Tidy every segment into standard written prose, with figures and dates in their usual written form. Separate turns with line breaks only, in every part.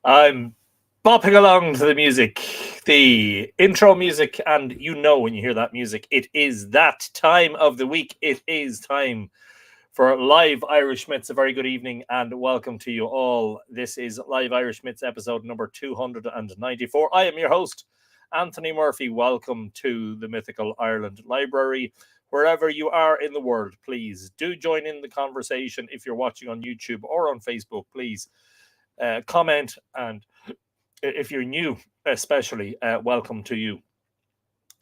I'm bopping along to the music, the intro music, and you know when you hear that music, it is that time of the week. It is time for Live Irish Myths. A very good evening and welcome to you all. This is Live Irish Myths episode number 294. I am your host, Anthony Murphy. Welcome to the Mythical Ireland Library. Wherever you are in the world, please do join in the conversation. If you're watching on YouTube or on Facebook, please comment, and if you're new especially, welcome to you,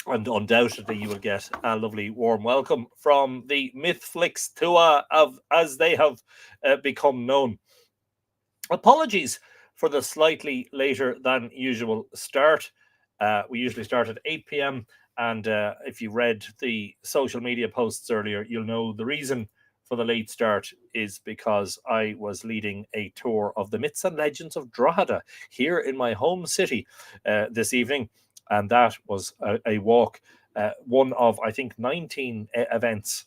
and undoubtedly you will get a lovely warm welcome from the Mythflix Tua, of as they have become known. Apologies for the slightly later than usual start. We usually start at 8 p.m. And if you read the social media posts earlier, you'll know the reason for the late start is because I was leading a tour of the myths and legends of Drogheda here in my home city this evening. And that was a walk, one of, I think, 19 events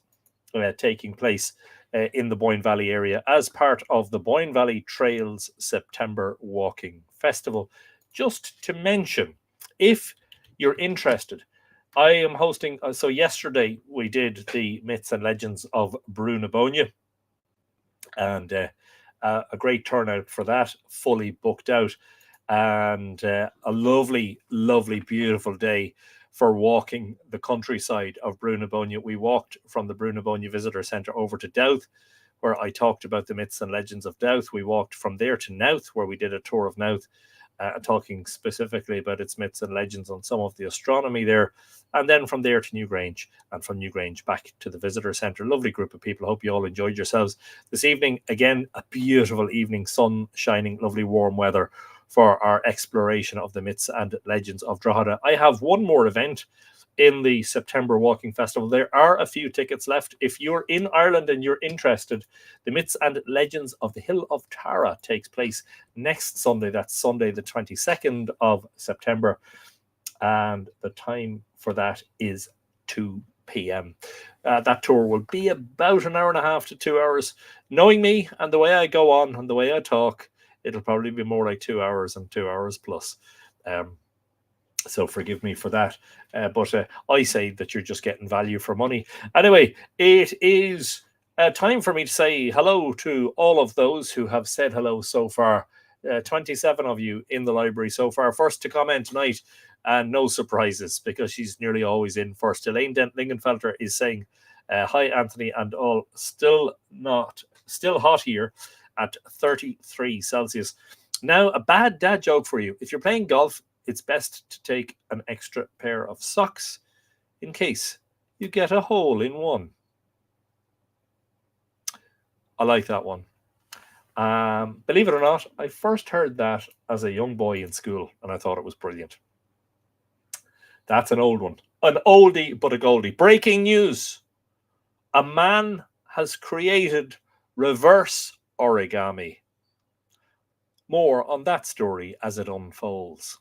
taking place in the Boyne Valley area as part of the Boyne Valley Trails September Walking Festival. Just to mention, if you're interested, I am hosting. So yesterday we did the myths and legends of Brunabonia, and a great turnout for that, fully booked out, and a lovely, lovely, beautiful day for walking the countryside of Brunabonia. We walked from the Brunabonia Visitor Centre over to Douth, where I talked about the myths and legends of Douth. We walked from there to Nouth, where we did a tour of Nouth, talking specifically about its myths and legends on some of the astronomy there. And then from there to Newgrange, and from Newgrange back to the Visitor Centre. Lovely group of people. Hope you all enjoyed yourselves this evening. Again, a beautiful evening, sun shining, lovely warm weather for our exploration of the myths and legends of Drogheda. I have one more event in the September Walking Festival. There are a few tickets left. If you're in Ireland and you're interested, the Myths and Legends of the Hill of Tara takes place next Sunday. That's Sunday, the 22nd of September. And the time for that is 2 p.m. That tour will be about an hour and a half to 2 hours. Knowing me and the way I go on and the way I talk, it'll probably be more like 2 hours and 2 hours plus. So forgive me for that. But I say that you're just getting value for money. Anyway, it is time for me to say hello to all of those who have said hello so far. 27 of you in the library so far. First to comment tonight, and no surprises because she's nearly always in first. Elaine Dent-Lingenfelter is saying, hi, Anthony, and all. Still hot here at 33 Celsius. Now, a bad dad joke for you. If you're playing golf, it's best to take an extra pair of socks in case you get a hole in one. I like that one. Believe it or not, I first heard that as a young boy in school, and I thought it was brilliant. That's an old one. An oldie, but a goldie. Breaking news. A man has created reverse origami. More on that story as it unfolds.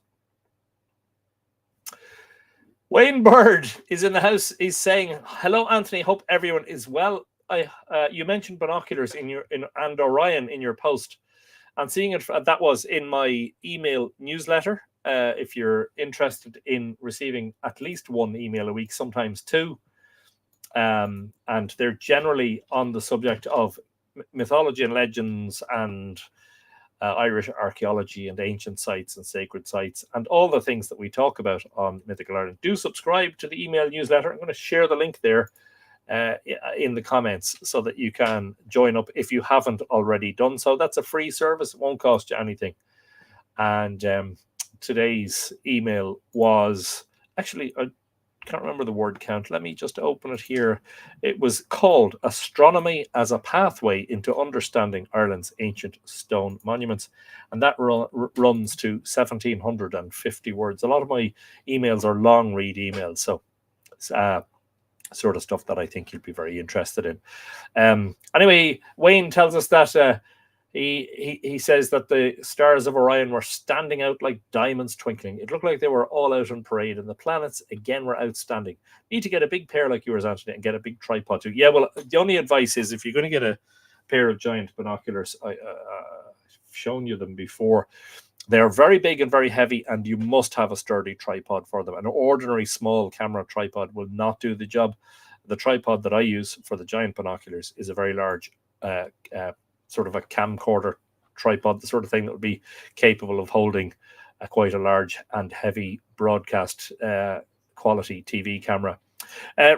Wayne Bird is in the house. He's saying, hello, Anthony. Hope everyone is well. You mentioned binoculars and Orion in your post, and seeing it, that was in my email newsletter. If you're interested in receiving at least one email a week, sometimes two, and they're generally on the subject of mythology and legends and Irish archaeology and ancient sites and sacred sites and all the things that we talk about on Mythical Ireland. Do subscribe to the email newsletter. I'm going to share the link there in the comments so that you can join up if you haven't already done so. That's a free service. It won't cost you anything. And today's email was actually, I can't remember the word count. Let me just open it here. It was called Astronomy as a Pathway into Understanding Ireland's Ancient Stone Monuments. And that runs to 1,750 words. A lot of my emails are long read emails. So it's sort of stuff that I think you'll be very interested in. Anyway, Wayne tells us that he says that the stars of Orion were standing out like diamonds twinkling. It looked like they were all out on parade, and the planets again were outstanding. Need to get a big pair like yours, Anthony, and get a big tripod too. Yeah, well, the only advice is if you're going to get a pair of giant binoculars, I've shown you them before. They're very big and very heavy, and you must have a sturdy tripod for them. An ordinary small camera tripod will not do the job. The tripod that I use for the giant binoculars is a very large sort of a camcorder tripod, the sort of thing that would be capable of holding quite a large and heavy broadcast quality TV camera.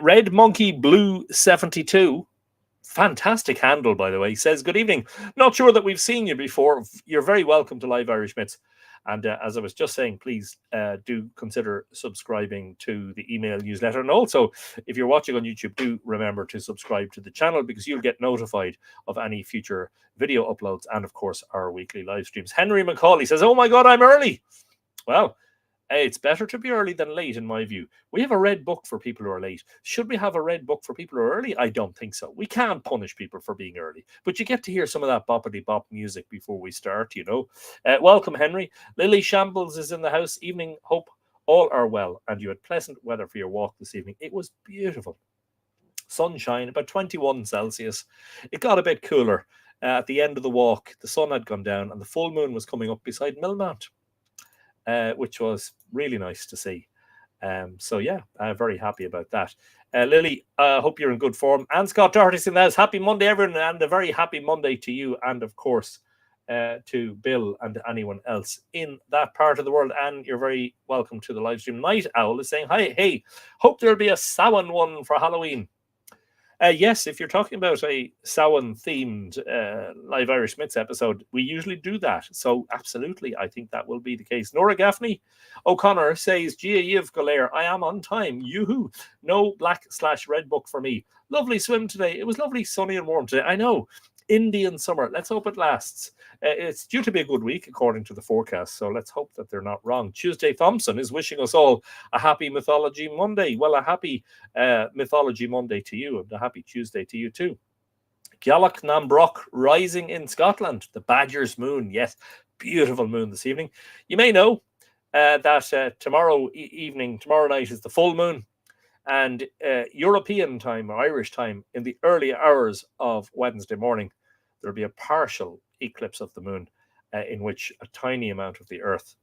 Red Monkey Blue 72, fantastic handle, by the way, says, good evening. Not sure that we've seen you before. You're very welcome to Live Irish Myths. And as I was just saying, please do consider subscribing to the email newsletter. And also, if you're watching on YouTube, do remember to subscribe to the channel, because you'll get notified of any future video uploads and, of course, our weekly live streams. Henry McCauley says, oh my God, I'm early. Well, it's better to be early than late, in my view. We have a red book for people who are late. Should we have a red book for people who are early? I don't think so. We can't punish people for being early. But you get to hear some of that boppity-bop music before we start, you know. Welcome, Henry. Lily Shambles is in the house. Evening. Hope all are well. And you had pleasant weather for your walk this evening. It was beautiful. Sunshine, about 21 Celsius. It got a bit cooler. At the end of the walk, the sun had gone down and the full moon was coming up beside Millmount. Which was really nice to see. So yeah, I'm very happy about that. Lily, I hope you're in good form. And Scott Doherty's in the house. Happy Monday, everyone, and a very happy Monday to you, and of course to Bill and anyone else in that part of the world. And you're very welcome to the live stream. Night Owl is saying, hi, hey, hope there'll be a Samhain one for Halloween. Yes, if you're talking about a Samhain-themed Live Irish Myths episode, we usually do that. So, absolutely, I think that will be the case. Nora Gaffney O'Connor says, Gia Yiv Golair, I am on time. Yoo-hoo. No black/red book for me. Lovely swim today. It was lovely, sunny and warm today. I know. Indian summer. Let's hope it lasts. It's due to be a good week, according to the forecast, so let's hope that they're not wrong. Tuesday Thompson is wishing us all a happy Mythology Monday. Well, a happy Mythology Monday to you, and a happy Tuesday to you too. Gialach Nambroch rising in Scotland. The Badger's moon. Yes, beautiful moon this evening. You may know that tomorrow night is the full moon. And European time, or Irish time, in the early hours of Wednesday morning, there'll be a partial eclipse of the moon in which a tiny amount of the earth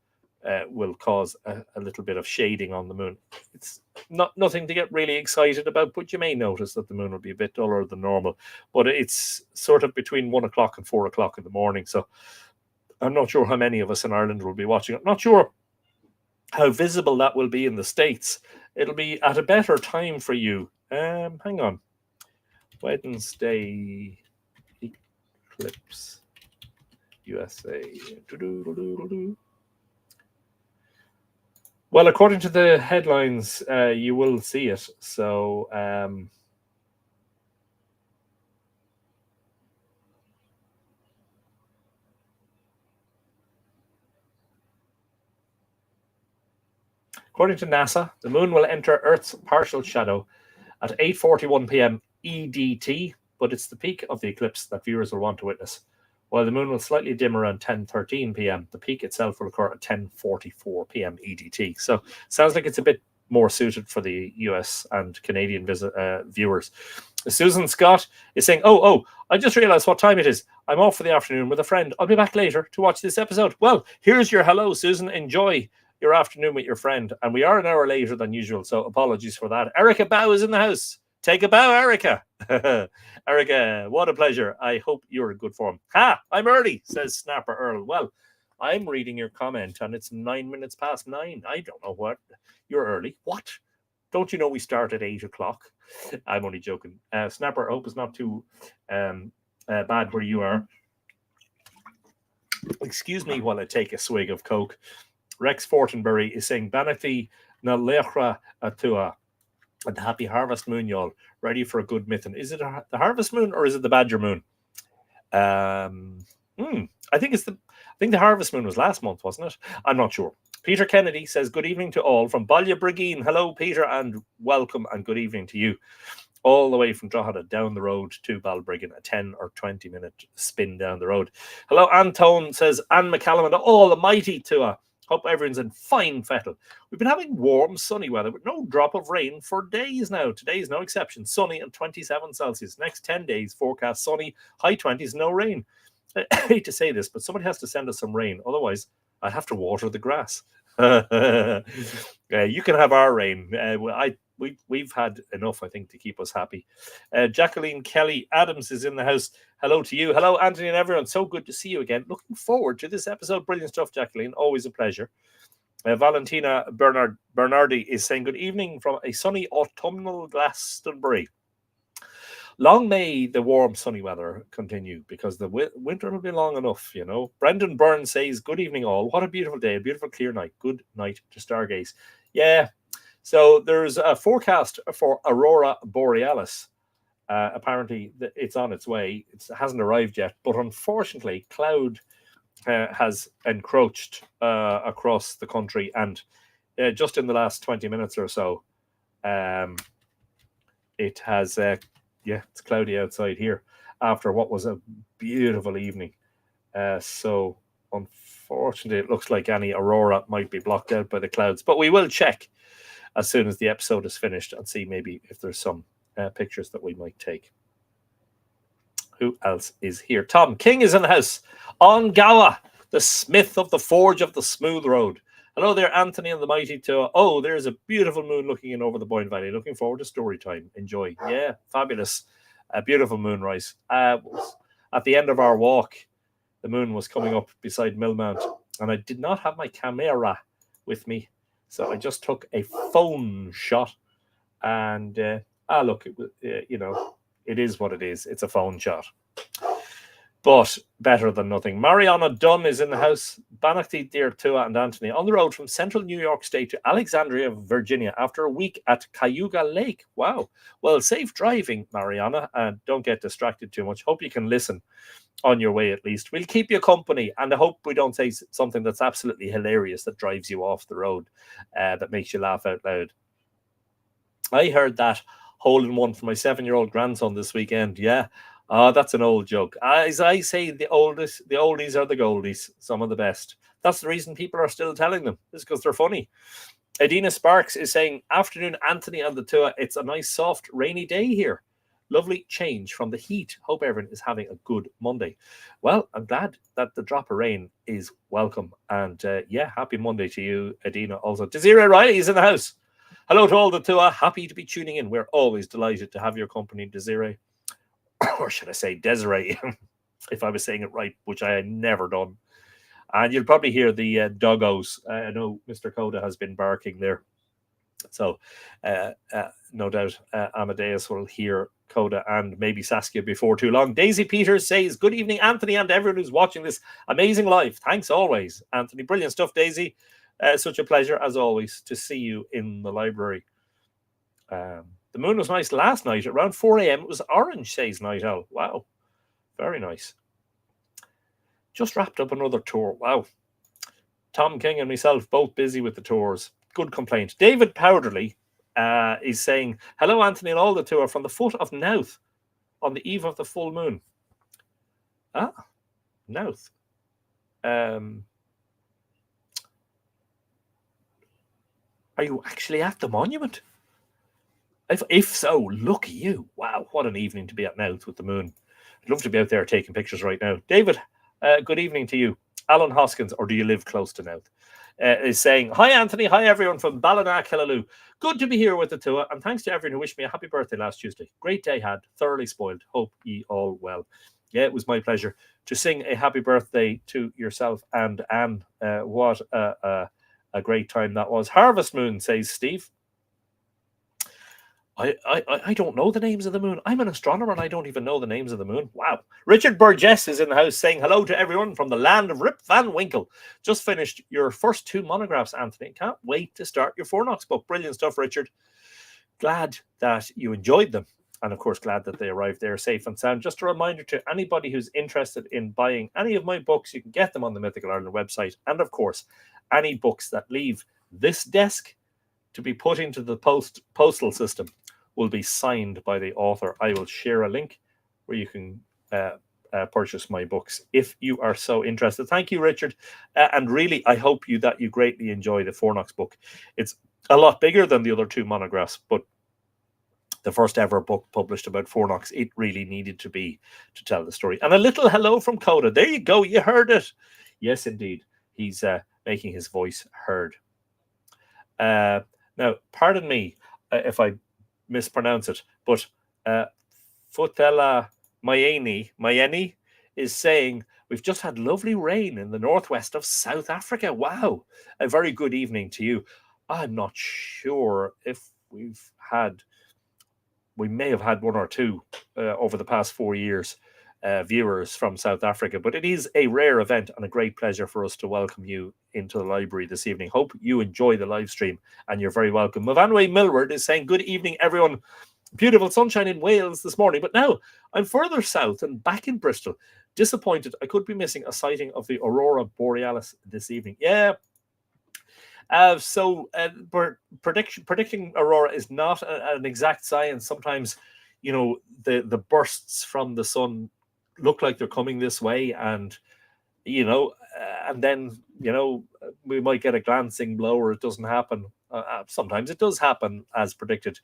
will cause a little bit of shading on the moon. It's nothing to get really excited about, but you may notice that the moon will be a bit duller than normal. But it's sort of between 1 o'clock and 4 o'clock in the morning. So I'm not sure how many of us in Ireland will be watching it. Not sure how visible that will be in the States. It'll be at a better time for you. Hang on. Wednesday eclipse USA. Well, according to the headlines, you will see it. So according to NASA, the moon will enter Earth's partial shadow at 8:41 p.m. EDT, but it's the peak of the eclipse that viewers will want to witness. While the moon will slightly dim around 10:13 p.m., the peak itself will occur at 10:44 p.m. EDT. So sounds like it's a bit more suited for the US and Canadian viewers. Susan Scott is saying, oh, I just realized what time it is. I'm off for the afternoon with a friend. I'll be back later to watch this episode. Well, here's your hello, Susan. Enjoy your afternoon with your friend. And we are an hour later than usual, so apologies for that. Erica Bow is in the house. Take a bow, Erica. Erica, what a pleasure. I hope you're in good form. Ha, I'm early, says Snapper Earl. Well, I'm reading your comment, and it's 9 minutes past 9. I don't know what. You're early. What? Don't you know we start at 8 o'clock? I'm only joking. Snapper, I hope it's not too bad where you are. Excuse me while I take a swig of Coke. Rex Fortenberry is saying, Banathi na lechra atua. And happy harvest moon, y'all. Ready for a good myth. And is it the harvest moon or is it the Badger moon? I think the harvest moon was last month, wasn't it? I'm not sure. Peter Kennedy says, good evening to all from Ballybrigeen. Hello, Peter, and welcome and good evening to you. All the way from Drogheda down the road to Balbriggan, a 10 or 20 minute spin down the road. Hello, Antone says, Anne McCallum and all the mighty Tua. Hope everyone's in fine fettle. We've been having warm, sunny weather with no drop of rain for days now. Today's no exception. Sunny and 27 Celsius. Next 10 days, forecast sunny, high 20s, no rain. I hate to say this, but somebody has to send us some rain. Otherwise, I have to water the grass. You can have our rain. We've had enough, I think, to keep us happy. Jacqueline Kelly Adams is in the house. Hello to you. Hello, Anthony and everyone. So good to see you again. Looking forward to this episode. Brilliant stuff, Jacqueline. Always a pleasure. Valentina Bernardi is saying good evening from a sunny autumnal Glastonbury. Long may the warm, sunny weather continue because the winter will be long enough, you know. Brendan Byrne says, good evening, all. What a beautiful day, a beautiful, clear night. Good night to Stargaze. Yeah, so there's a forecast for Aurora Borealis. Apparently, it's on its way. It hasn't arrived yet, but unfortunately, cloud has encroached across the country, and just in the last 20 minutes or so, it has... it's cloudy outside here after what was a beautiful evening. So unfortunately, it looks like any aurora might be blocked out by the clouds. But we will check as soon as the episode is finished and see maybe if there's some pictures that we might take. Who else is here? Tom King is in the house. On Gowa, the smith of the forge of the smooth road. Hello there, Anthony and the mighty Tua. Oh, there's a beautiful moon looking in over the Boyne Valley. Looking forward to story time. Enjoy. Yeah, fabulous. A beautiful moonrise. At the end of our walk, the moon was coming up beside Millmount, and I did not have my camera with me, so I just took a phone shot. And look, it is what it is. It's a phone shot. But better than nothing. Mariana Dunn is in the house. Banachty, dear Tua and Anthony, on the road from central New York State to Alexandria, Virginia, after a week at Cayuga Lake. Wow. Well, safe driving, Mariana, and don't get distracted too much. Hope you can listen on your way at least. We'll keep you company, and I hope we don't say something that's absolutely hilarious that drives you off the road, that makes you laugh out loud. I heard that hole-in-one for my 7-year-old grandson this weekend. Yeah. Oh, that's an old joke. As I say, the oldies are the goldies, some of the best. That's the reason people are still telling them. It's because they're funny. Edina Sparks is saying, afternoon, Anthony and the Tua. It's a nice, soft, rainy day here. Lovely change from the heat. Hope everyone is having a good Monday. Well, I'm glad that the drop of rain is welcome. And happy Monday to you, Edina. Also, Desiree Riley is in the house. Hello to all the Tua. Happy to be tuning in. We're always delighted to have your company, Desiree. Or should I say Desiree, if I was saying it right, which I had never done. And you'll probably hear the doggos. I know Mr. Coda has been barking there. So no doubt Amadeus will hear Coda and maybe Saskia before too long. Daisy Peters says, good evening, Anthony, and everyone who's watching this amazing live. Thanks always, Anthony. Brilliant stuff, Daisy. Such a pleasure, as always, to see you in the library. The moon was nice last night. Around 4 a.m. It was orange, says Night Owl. Wow. Very nice. Just wrapped up another tour. Wow. Tom King and myself both busy with the tours. Good complaint. David Powderly is saying, hello, Anthony, and all the tour from the foot of Nouth on the eve of the full moon. Nouth. Are you actually at the monument? If so, look at you. Wow, what an evening to be at Nouth with the moon. I'd love to be out there taking pictures right now. David, good evening to you. Alan Hoskins, or do you live close to Nouth, is saying, hi, Anthony. Hi, everyone from Ballina, Killaloo. Good to be here with the Tua, and thanks to everyone who wished me a happy birthday last Tuesday. Great day had, thoroughly spoiled. Hope ye all well. Yeah, it was my pleasure to sing a happy birthday to yourself and Anne. What a great time that was. Harvest Moon, says Steve. I don't know the names of the moon. I'm an astronomer and I don't even know the names of the moon. Wow. Richard Burgess is in the house saying hello to everyone from the land of Rip Van Winkle. Just finished your first 2 monographs, Anthony. Can't wait to start your Fornox book. Brilliant stuff, Richard. Glad that you enjoyed them. And of course, glad that they arrived there safe and sound. Just a reminder to anybody who's interested in buying any of my books, you can get them on the Mythical Ireland website. And of course, any books that leave this desk to be put into the postal system will be signed by the author. I will share a link where you can purchase my books if you are so interested. Thank you, Richard. And really, I hope that you greatly enjoy the Fornox book. It's a lot bigger than the other 2 monographs, but the first ever book published about Fornox, it really needed to be to tell the story. And a little hello from Coda. There you go. You heard it. Yes, indeed. he's making his voice heard. Now, pardon me if I mispronounce it, but Futela Mayeni is saying, we've just had lovely rain in the northwest of South Africa. Wow. A very good evening to you. I'm not sure if we may have had one or two over the past 4 years, viewers from South Africa, but it is a rare event and a great pleasure for us to welcome you into the library this evening. Hope you enjoy the live stream, and you're very welcome. Mavanwe Millward is saying, good evening, everyone. Beautiful sunshine in Wales this morning, but now I'm further south and back in Bristol. Disappointed I could be missing a sighting of the Aurora Borealis this evening. Yeah. Predicting Aurora is not an exact science. Sometimes, the bursts from the sun look like they're coming this way, and and then we might get a glancing blow, or it doesn't happen. Sometimes it does happen as predicted.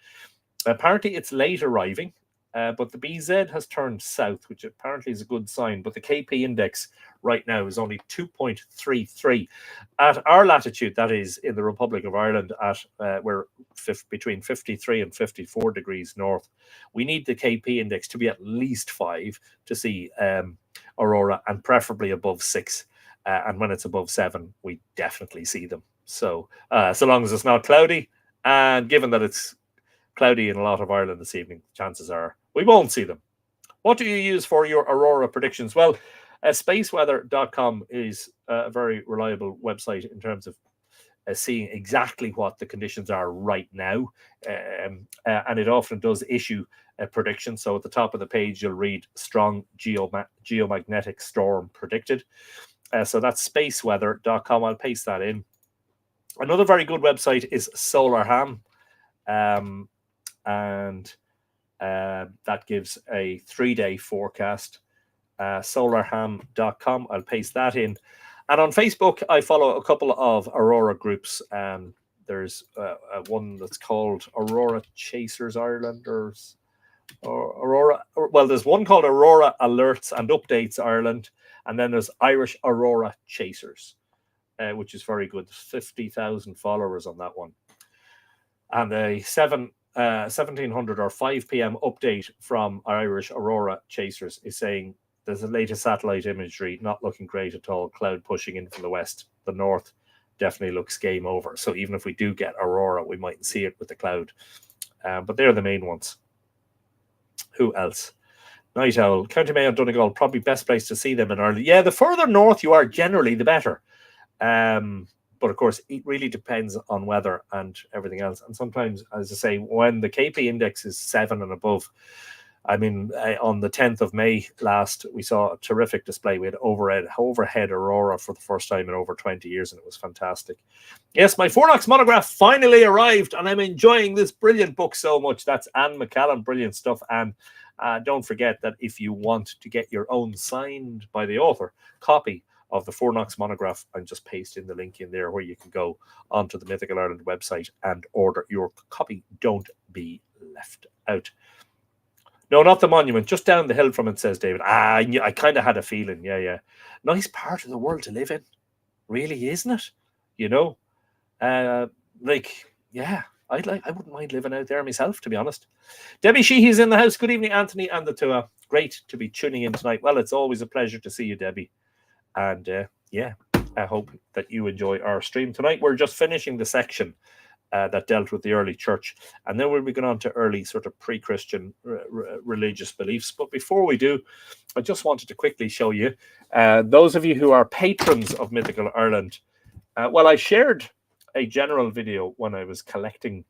Apparently, it's late arriving, but the BZ has turned south, which apparently is a good sign. But the KP index right now is only 2.33. At our latitude, that is in the Republic of Ireland, we're between 53 and 54 degrees north. We need the KP index to be at least 5 to see Aurora, and preferably above 6. And when it's above 7, we definitely see them. So long as it's not cloudy, and given that it's cloudy in a lot of Ireland this evening, chances are we won't see them. What do you use for your Aurora predictions? Well, spaceweather.com is a very reliable website in terms of seeing exactly what the conditions are right now. And it often does issue a prediction. So at the top of the page, you'll read strong geomagnetic storm predicted. So that's spaceweather.com. I'll paste that in. Another very good website is SolarHam. And that gives a 3-day forecast. Solarham.com. I'll paste that in. And on Facebook, I follow a couple of Aurora groups. There's one that's called Aurora Chasers Ireland, or Aurora. Well, there's one called Aurora Alerts and Updates Ireland, and then there's Irish Aurora Chasers, which is very good. There's 50,000 followers on that one. And a 1700 or 5 p.m. update from Irish Aurora Chasers is saying there's the latest satellite imagery, not looking great at all. Cloud pushing in from the west. The north definitely looks game over. So even if we do get Aurora, we mightn't see it with the cloud. But they're the main ones. Who else? Night Owl. County Mayo, Donegal, probably best place to see them in Ireland. Yeah, the further north you are, generally, the better. But of course, it really depends on weather and everything else. And sometimes, as I say, when the KP index is 7 and above, I mean, on the 10th of May last, we saw a terrific display. We had overhead Aurora for the first time in over 20 years, and it was fantastic. Yes, my Fornox monograph finally arrived, and I'm enjoying this brilliant book so much. That's Anne McCallum. Brilliant stuff. And don't forget that if you want to get your own signed by the author copy of the Fornox monograph, I'm just pasting the link in there where you can go onto the Mythical Ireland website and order your copy. Don't be left out. No, not the monument, just down the hill from it, says David. I kind of had a feeling. Yeah. Nice part of the world to live in. Really, isn't it? I wouldn't mind living out there myself, to be honest. Debbie Sheehy's in the house. Good evening, Anthony and the Tua. Great to be tuning in tonight. Well, it's always a pleasure to see you, Debbie. And I hope that you enjoy our stream tonight. We're just finishing the section that dealt with the early church, and then we'll be going on to early sort of pre-Christian religious beliefs. But before we do, I just wanted to quickly show you, those of you who are patrons of Mythical Ireland, I shared a general video when I was collecting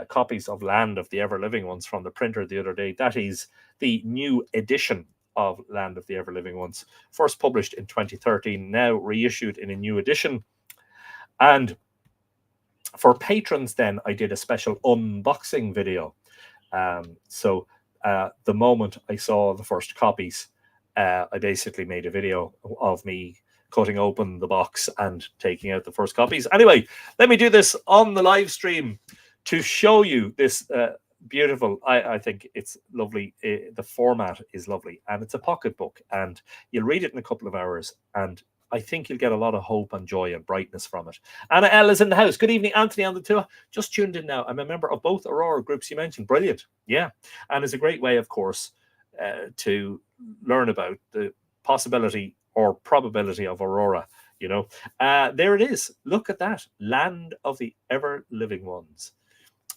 copies of Land of the Ever-Living Ones from the printer the other day. That is the new edition of Land of the Ever-Living Ones, first published in 2013, now reissued in a new edition. And for patrons, then, I did a special unboxing video. So the moment I saw the first copies, I basically made a video of me cutting open the box and taking out the first copies. Anyway, let me do this on the live stream to show you this beautiful. I think it's lovely. The format is lovely, and it's a pocketbook, and you'll read it in a couple of hours, and I think you'll get a lot of hope and joy and brightness from it. Anna L is in the house. Good evening, Anthony on the tour. Just tuned in now. I'm a member of both Aurora groups you mentioned. Brilliant. Yeah. And it's a great way, of course, to learn about the possibility or probability of Aurora. There it is. Look at that. Land of the Ever Living Ones.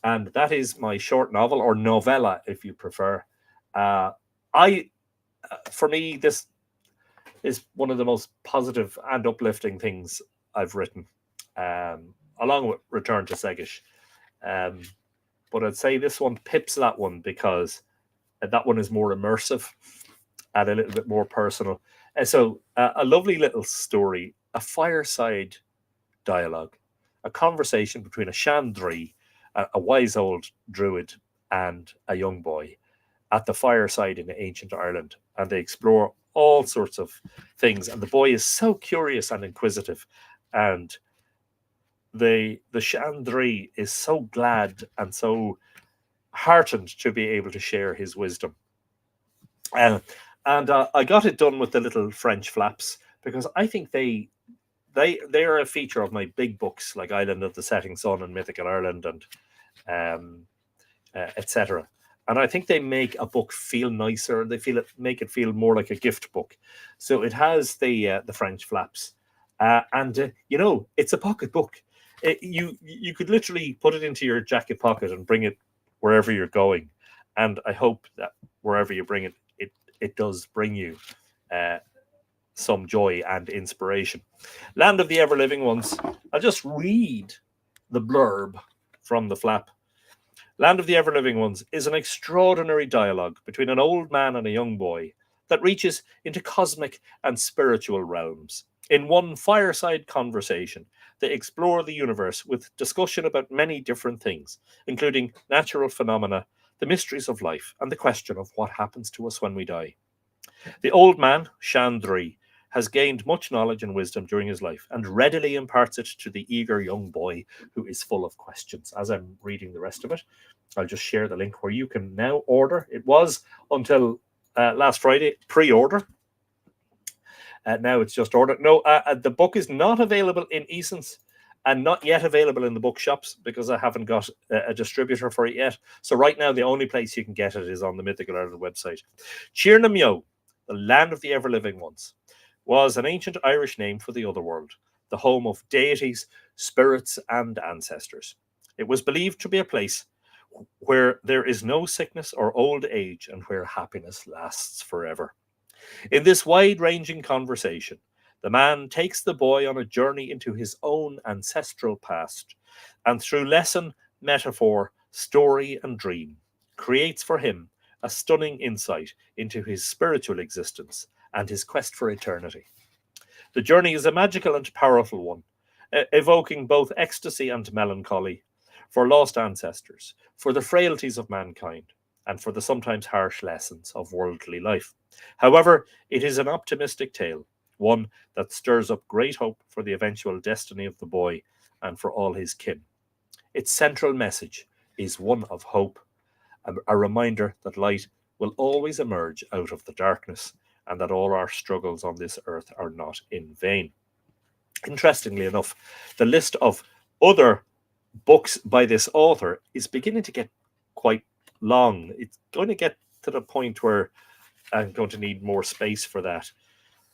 And that is my short novel, or novella, if you prefer. For me, this is one of the most positive and uplifting things I've written, along with Return to Segish. But I'd say this one pips that one because that one is more immersive and a little bit more personal. And so a lovely little story, a fireside dialogue, a conversation between a Chandri, a wise old druid, and a young boy at the fireside in ancient Ireland. And they explore all sorts of things. And the boy is so curious and inquisitive. And the Chandri is so glad and so heartened to be able to share his wisdom. And I got it done with the little French flaps because I think they are a feature of my big books like Island of the Setting Sun and Mythical Ireland and etc. And I think they make a book feel nicer. They make it feel more like a gift book. So it has the French flaps, and it's a pocket book. You could literally put it into your jacket pocket and bring it wherever you're going. And I hope that wherever you bring it, it does bring you some joy and inspiration. Land of the Ever Living Ones. I'll just read the blurb from the flap. Land of the Ever Living Ones is an extraordinary dialogue between an old man and a young boy that reaches into cosmic and spiritual realms. In one fireside conversation, they explore the universe with discussion about many different things, including natural phenomena, the mysteries of life, and the question of what happens to us when we die. The old man, Chandri, has gained much knowledge and wisdom during his life and readily imparts it to the eager young boy who is full of questions. As I'm reading the rest of it, I'll just share the link where you can now order. It was until last Friday, pre-order. Now it's just ordered. No, the book is not available in eSense and not yet available in the bookshops because I haven't got a distributor for it yet. So right now, the only place you can get it is on the Mythical Ireland website. Chearna Meo, the Land of the Ever Living Ones, was an ancient Irish name for the otherworld, the home of deities, spirits, and ancestors. It was believed to be a place where there is no sickness or old age and where happiness lasts forever. In this wide-ranging conversation, the man takes the boy on a journey into his own ancestral past, and through lesson, metaphor, story, and dream, creates for him a stunning insight into his spiritual existence and his quest for eternity. The journey is a magical and powerful one, evoking both ecstasy and melancholy for lost ancestors, for the frailties of mankind, and for the sometimes harsh lessons of worldly life. However, it is an optimistic tale, one that stirs up great hope for the eventual destiny of the boy and for all his kin. Its central message is one of hope, a reminder that light will always emerge out of the darkness and that all our struggles on this earth are not in vain. Interestingly enough, the list of other books by this author is beginning to get quite long. It's going to get to the point where I'm going to need more space for that.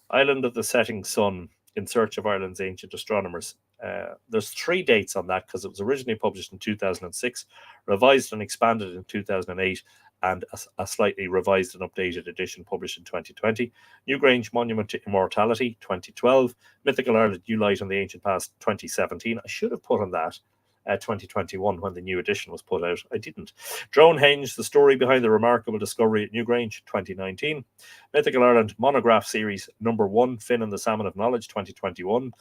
Island of the Setting Sun, In Search of Ireland's Ancient Astronomers. There's 3 dates on that because it was originally published in 2006, revised and expanded in 2008, and a slightly revised and updated edition published in 2020. Newgrange Monument to Immortality, 2012. Mythical Ireland, New Light on the Ancient Past, 2017. I should have put on that 2021 when the new edition was put out. I didn't. Drone Henge, The Story Behind the Remarkable Discovery at Newgrange, 2019. Mythical Ireland Monograph Series, number 1, Finn and the Salmon of Knowledge, 2021.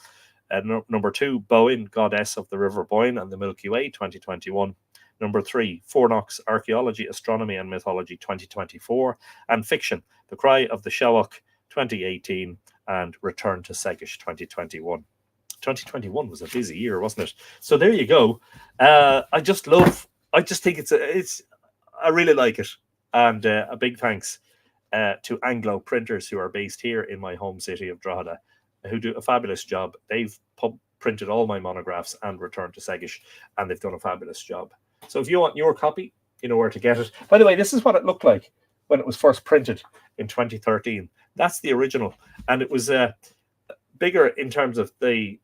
Number 2, Boyne, Goddess of the River Boyne and the Milky Way, 2021. Number 3, Fornox, Archaeology, Astronomy and Mythology, 2024. And Fiction, The Cry of the Shawok, 2018. And Return to Segish, 2021. 2021 was a busy year, wasn't it? So there you go. I just think I really like it. And a big thanks to Anglo Printers, who are based here in my home city of Drogheda, who do a fabulous job. They've printed all my monographs and returned to Segish, and they've done a fabulous job. So if you want your copy, you know where to get it. By the way, this is what it looked like when it was first printed in 2013. That's the original, and it was bigger in terms of the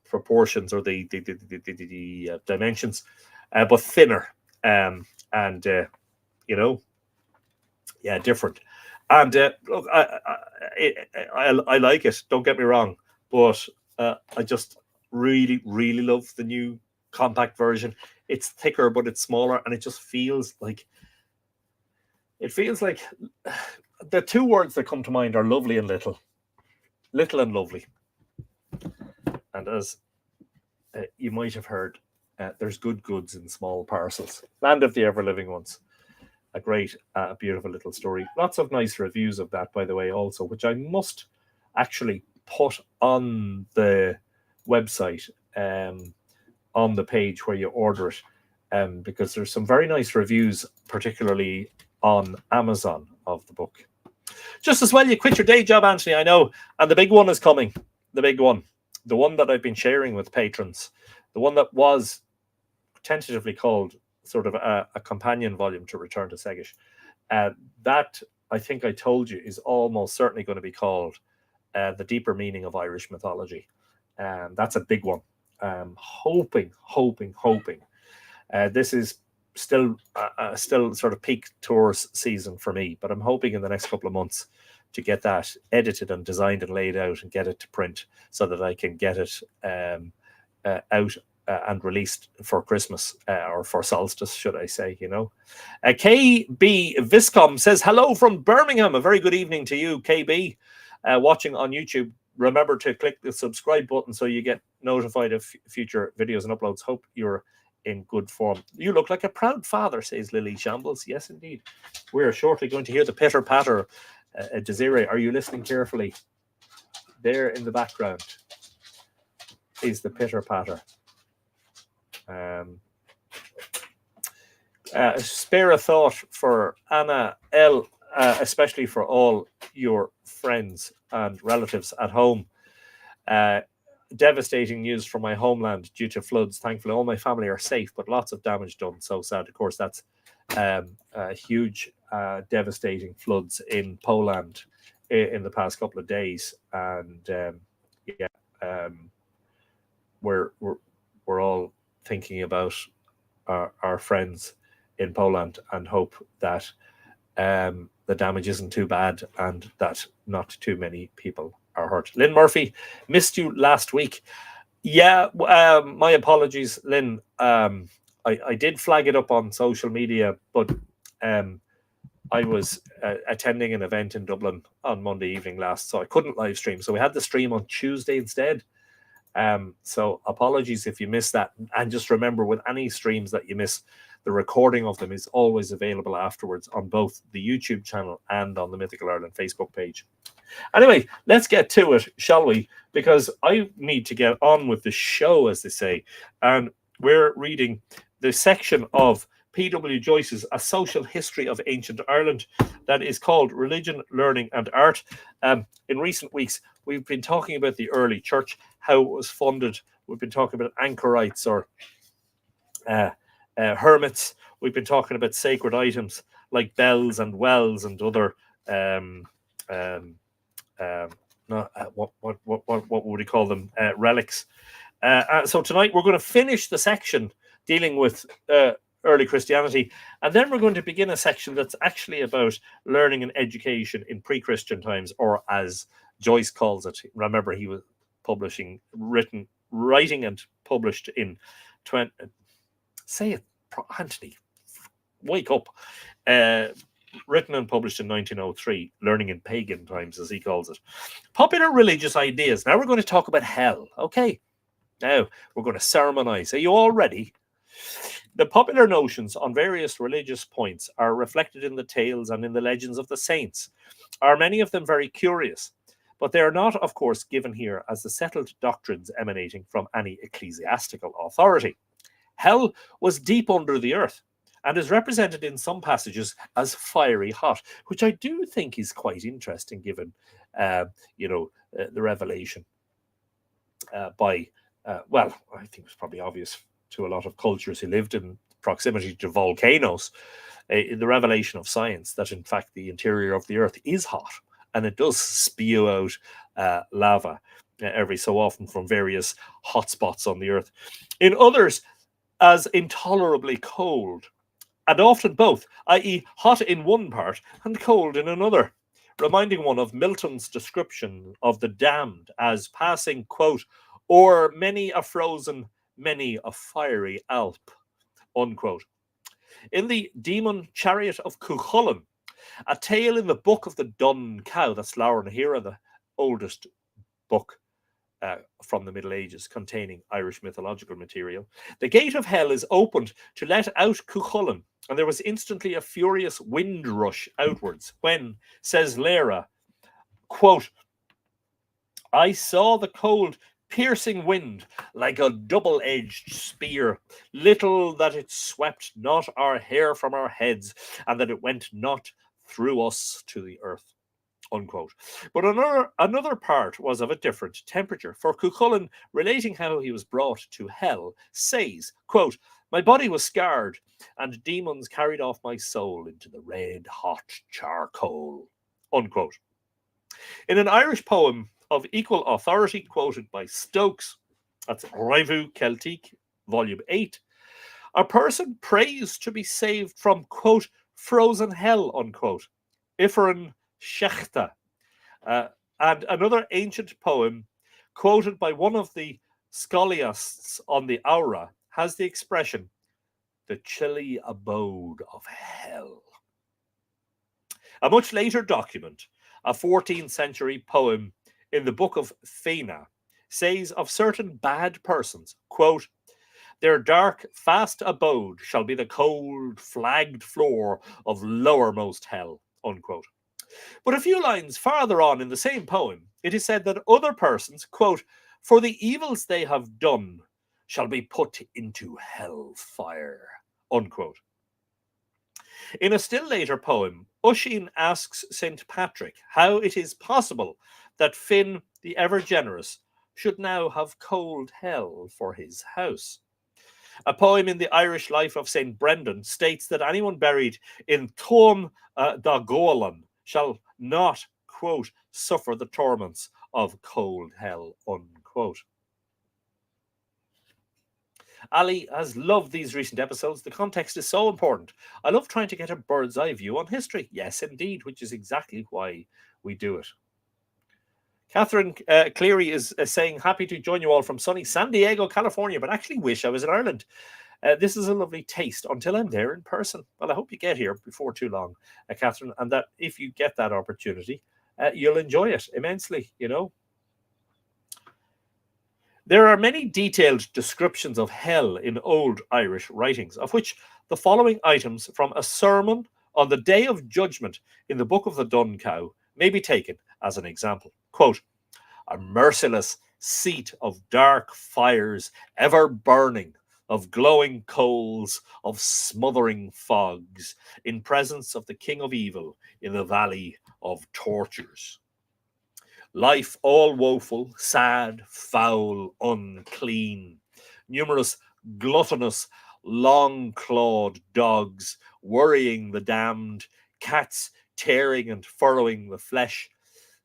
proportions or the dimensions, but thinner, and different. And look, I like it. Don't get me wrong, but I just really, really love the new compact version. It's thicker, but it's smaller, and it just feels like the two words that come to mind are lovely and little, little and lovely. And as you might have heard, there's good goods in small parcels. Land of the Ever Living Ones. A great, beautiful little story. Lots of nice reviews of that, by the way, also, which I must actually put on the website, on the page where you order it, because there's some very nice reviews, particularly on Amazon, of the book. Just as well you quit your day job, Anthony, I know. And the big one is coming. The big one. The one that I've been sharing with patrons. The one that was tentatively called sort of a companion volume to Return to Segish. That, I think I told you, is almost certainly going to be called The Deeper Meaning of Irish Mythology. That's a big one. Hoping. This is still sort of peak tours season for me, but I'm hoping in the next couple of months to get that edited and designed and laid out and get it to print so that I can get it out and released for Christmas, or for solstice, should I say, KB Viscom says, hello from Birmingham. A very good evening to you, KB. Watching on YouTube, remember to click the subscribe button so you get notified of future videos and uploads. Hope you're in good form. You look like a proud father, says Lily Shambles. Yes, indeed. We're shortly going to hear the pitter-patter. Desiree, are you listening carefully? There in the background is the pitter-patter. Spare a thought for Anna L, especially for all your friends and relatives at home. Devastating news from my homeland due to floods. Thankfully, all my family are safe, but lots of damage done. So sad. Of course, that's huge, devastating floods in Poland in the past couple of days, and we're all thinking about our friends in Poland and hope that the damage isn't too bad and that not too many people are hurt. Lynn Murphy, missed you last week. Yeah, my apologies, Lynn. I did flag it up on social media, but I was attending an event in Dublin on Monday evening last, so I couldn't live stream. So we had the stream on Tuesday instead. So apologies if you missed that. And just remember, with any streams that you miss, the recording of them is always available afterwards on both the YouTube channel and on the Mythical Ireland Facebook page. Anyway, let's get to it, shall we? Because I need to get on with the show, as they say. And we're reading the section of P.W. Joyce's A Social History of Ancient Ireland that is called Religion, Learning and Art. In recent weeks, we've been talking about the early church, how it was funded. We've been talking about anchorites or hermits. We've been talking about sacred items like bells and wells and other what would we call them? Relics. So tonight we're going to finish the section dealing with early Christianity, and then we're going to begin a section that's actually about learning and education in pre-Christian times, or as Joyce calls it. Remember, he was writing and published in say it, Anthony, wake up. Written and published in 1903, Learning in Pagan Times, as he calls it. Popular religious ideas. Now we're going to talk about hell. Okay. Now we're going to sermonize. Are you all ready? The popular notions on various religious points are reflected in the tales and in the legends of the saints. Are many of them very curious? But they are not, of course, given here as the settled doctrines emanating from any ecclesiastical authority. Hell was deep under the earth, and is represented in some passages as fiery hot, which I do think is quite interesting given the revelation by, well, I think it was probably obvious to a lot of cultures who lived in proximity to volcanoes, in the revelation of science, that in fact the interior of the earth is hot and it does spew out lava every so often from various hotspots on the earth. In others, as intolerably cold, and often both, i.e., hot in one part and cold in another, reminding one of Milton's description of the damned as passing, quote, o'er many a frozen, many a fiery Alp, unquote. In the Demon Chariot of Cuchulainn, a tale in the Book of the Dun Cow, that's Laura Hira, the oldest book from the Middle Ages containing Irish mythological material, the gate of hell is opened to let out Cuchulainn, and there was instantly a furious wind rush outwards when, says Lara, quote, I saw the cold piercing wind like a double-edged spear, little that it swept not our hair from our heads, and that it went not through us to the earth, unquote. But another part was of a different temperature, for Cuchulainn, relating how he was brought to hell, says, quote, my body was scarred, and demons carried off my soul into the red-hot charcoal, unquote. In an Irish poem of equal authority quoted by Stokes, that's Revue Celtique, Volume 8, a person prays to be saved from, quote, frozen hell, unquote, Ifrin Shechta. And another ancient poem quoted by one of the scholiasts on the Aura has the expression, the chilly abode of hell. A much later document, a 14th century poem in the Book of Fena, says of certain bad persons, quote, their dark, fast abode shall be the cold, flagged floor of lowermost hell, unquote. But a few lines farther on in the same poem, it is said that other persons, quote, for the evils they have done shall be put into hell fire, unquote. In a still later poem, Oisin asks St. Patrick how it is possible that Finn, the ever-generous, should now have cold hell for his house. A poem in the Irish life of St. Brendan states that anyone buried in Tuam da Golan shall not, quote, suffer the torments of cold hell, unquote. Ali has loved these recent episodes. The context is so important. I love trying to get a bird's eye view on history. Yes, indeed, which is exactly why we do it. Catherine Cleary is saying, happy to join you all from sunny San Diego, California, but actually wish I was in Ireland. This is a lovely taste until I'm there in person. Well, I hope you get here before too long, Catherine, and that if you get that opportunity, you'll enjoy it immensely, you know. There are many detailed descriptions of hell in old Irish writings, of which the following items from a sermon on the Day of Judgment in the Book of the Dun Cow may be taken as an example. Quote, a merciless seat of dark fires ever burning, of glowing coals, of smothering fogs, in presence of the King of Evil in the valley of tortures. Life all woeful, sad, foul, unclean. Numerous gluttonous, long-clawed dogs worrying the damned, cats tearing and furrowing the flesh,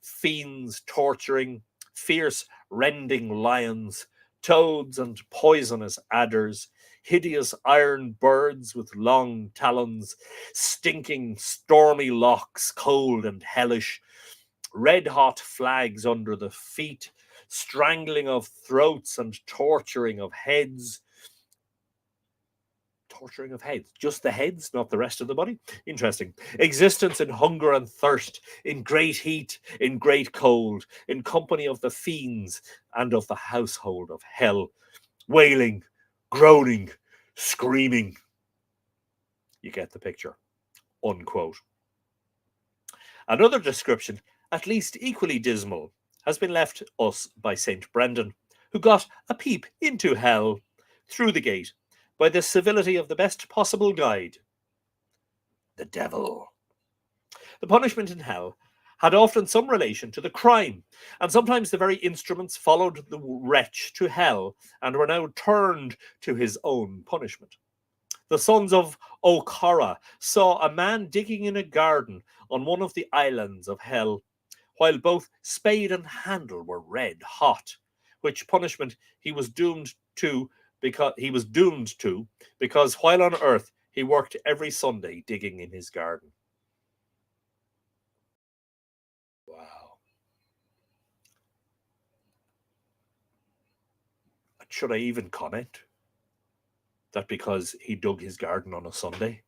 fiends torturing, fierce rending lions, toads and poisonous adders, hideous iron birds with long talons, stinking stormy locks, cold and hellish, red-hot flags under the feet, strangling of throats and torturing of heads. Torturing of heads. Just the heads, not the rest of the body. Interesting. Existence in hunger and thirst, in great heat, in great cold, in company of the fiends and of the household of hell. Wailing, groaning, screaming. You get the picture. Unquote. Another description, at least equally dismal, has been left us by St. Brendan, who got a peep into hell through the gate by the civility of the best possible guide, the devil. The punishment in hell had often some relation to the crime, and sometimes the very instruments followed the wretch to hell and were now turned to his own punishment. The sons of Ogham saw a man digging in a garden on one of the islands of hell, while both spade and handle were red hot, which punishment he was doomed to because while on earth he worked every Sunday digging in his garden. Wow. Should I even comment that because he dug his garden on a Sunday,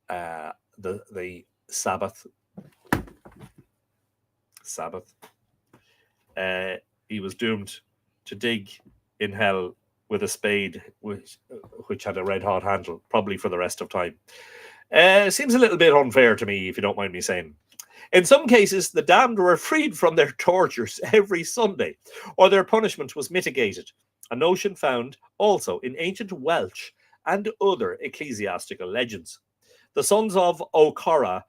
the Sabbath, he was doomed to dig in hell with a spade which had a red hot handle, probably for the rest of time. Seems a little bit unfair to me, if you don't mind me saying. In some cases, the damned were freed from their tortures every Sunday, or their punishment was mitigated, a notion found also in ancient Welsh and other ecclesiastical legends. The sons of Ogham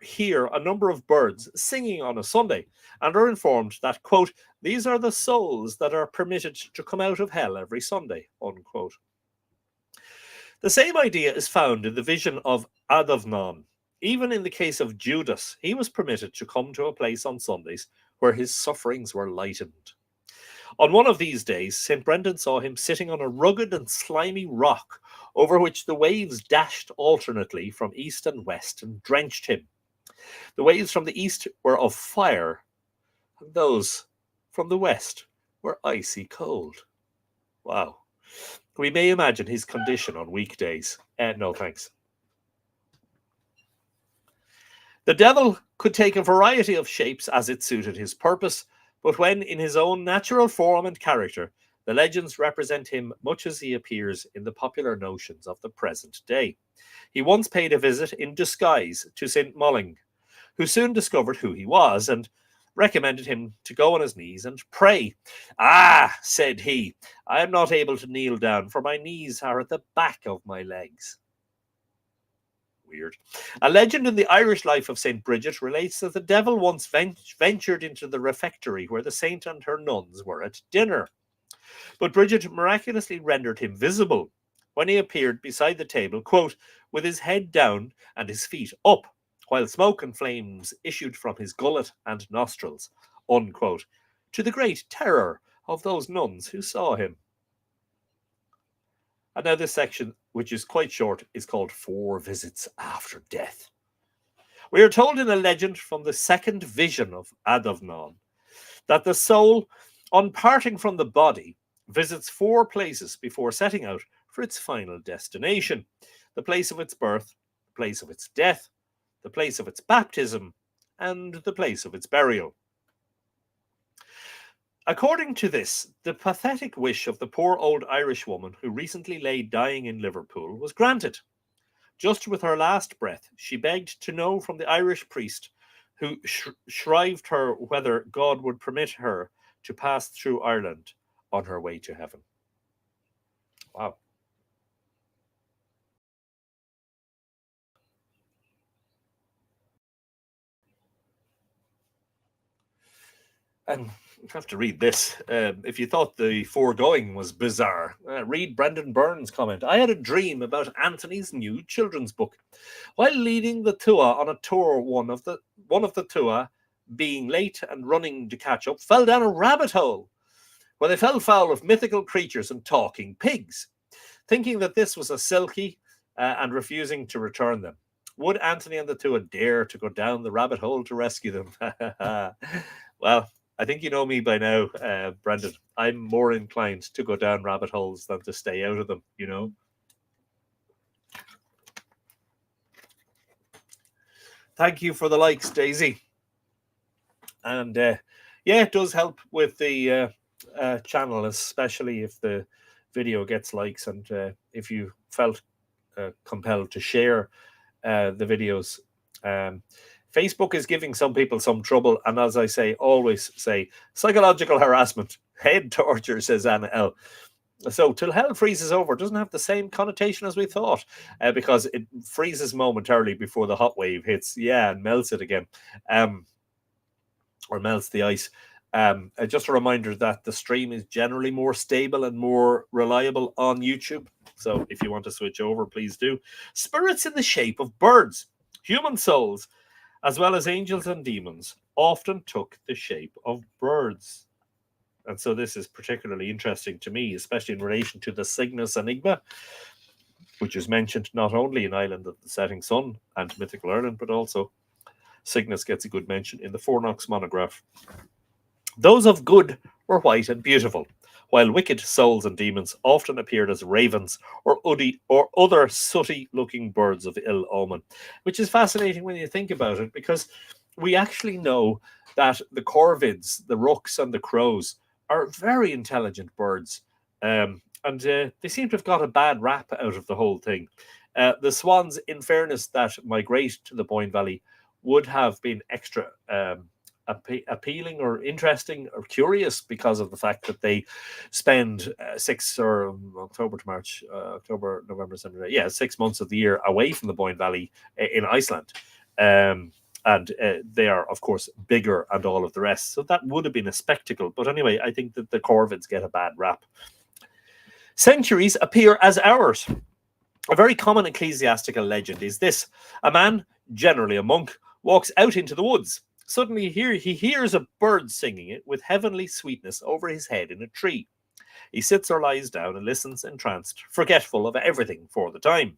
hear a number of birds singing on a Sunday and are informed that, quote, these are the souls that are permitted to come out of hell every Sunday, unquote. The same idea is found in the vision of Ogham. Even in the case of Judas, he was permitted to come to a place on Sundays where his sufferings were lightened. On one of these days, St. Brendan saw him sitting on a rugged and slimy rock over which the waves dashed alternately from east and west and drenched him. The waves from the east were of fire, and those from the west were icy cold. Wow. We may imagine his condition on weekdays. No thanks. The devil could take a variety of shapes as it suited his purpose, but when in his own natural form and character, the legends represent him much as he appears in the popular notions of the present day. He once paid a visit in disguise to St. Mulling, who soon discovered who he was and recommended him to go on his knees and pray. Ah, said he, I am not able to kneel down, for my knees are at the back of my legs. Weird. A legend in the Irish life of St. Bridget relates that the devil once ventured into the refectory where the saint and her nuns were at dinner. But Bridget miraculously rendered him visible when he appeared beside the table, quote, with his head down and his feet up, while smoke and flames issued from his gullet and nostrils, unquote, to the great terror of those nuns who saw him. And now this section, which is quite short, is called 4 Visits After Death. We are told in a legend from the second vision of Ogham that the soul, on parting from the body, visits 4 places before setting out for its final destination: the place of its birth, the place of its death, the place of its baptism, and the place of its burial. According to this, the pathetic wish of the poor old Irish woman who recently lay dying in Liverpool was granted. Just with her last breath, she begged to know from the Irish priest who shrived her whether God would permit her to pass through Ireland on her way to heaven. Wow. And I have to read this. If you thought the foregoing was bizarre, read Brendan Byrne's comment. I had a dream about Anthony's new children's book. While leading the tour on a tour, one of the tour, being late and running to catch up, fell down a rabbit hole where they fell foul of mythical creatures and talking pigs. Thinking that this was a silky and refusing to return them, would Anthony and the tour dare to go down the rabbit hole to rescue them? Well, I think you know me by now, Brendan. I'm more inclined to go down rabbit holes than to stay out of them, you know? Thank you for the likes, Daisy. And yeah, it does help with the channel, especially if the video gets likes and if you felt compelled to share the videos. Facebook is giving some people some trouble, and as I say, always say, psychological harassment, head torture, says Anna L. So, till hell freezes over doesn't have the same connotation as we thought, because it freezes momentarily before the hot wave hits, and melts it again, or melts the ice. Just a reminder that the stream is generally more stable and more reliable on YouTube. So, if you want to switch over, please do. Spirits in the shape of birds, human souls, as well as angels and demons, often took the shape of birds. And so this is particularly interesting to me, especially in relation to the Cygnus Enigma, which is mentioned not only in Island of the Setting Sun and Mythical Ireland, but also Cygnus gets a good mention in the Fornox monograph. Those of good were white and beautiful, while wicked souls and demons often appeared as ravens or other sooty-looking birds of ill omen, which is fascinating when you think about it, because we actually know that the corvids, the rooks and the crows, are very intelligent birds, and they seem to have got a bad rap out of the whole thing. The swans, in fairness, that migrate to the Boyne Valley would have been extra appealing or interesting or curious because of the fact that they spend October to March, October, November, December, 6 months of the year away from the Boyne Valley in Iceland. And they are, of course, bigger and all of the rest. So that would have been a spectacle. But anyway, I think that the corvids get a bad rap. Centuries appear as hours. A very common ecclesiastical legend is this. A man, generally a monk, walks out into the woods. Suddenly he hears a bird singing it with heavenly sweetness over his head in a tree. He sits or lies down and listens entranced, forgetful of everything for the time.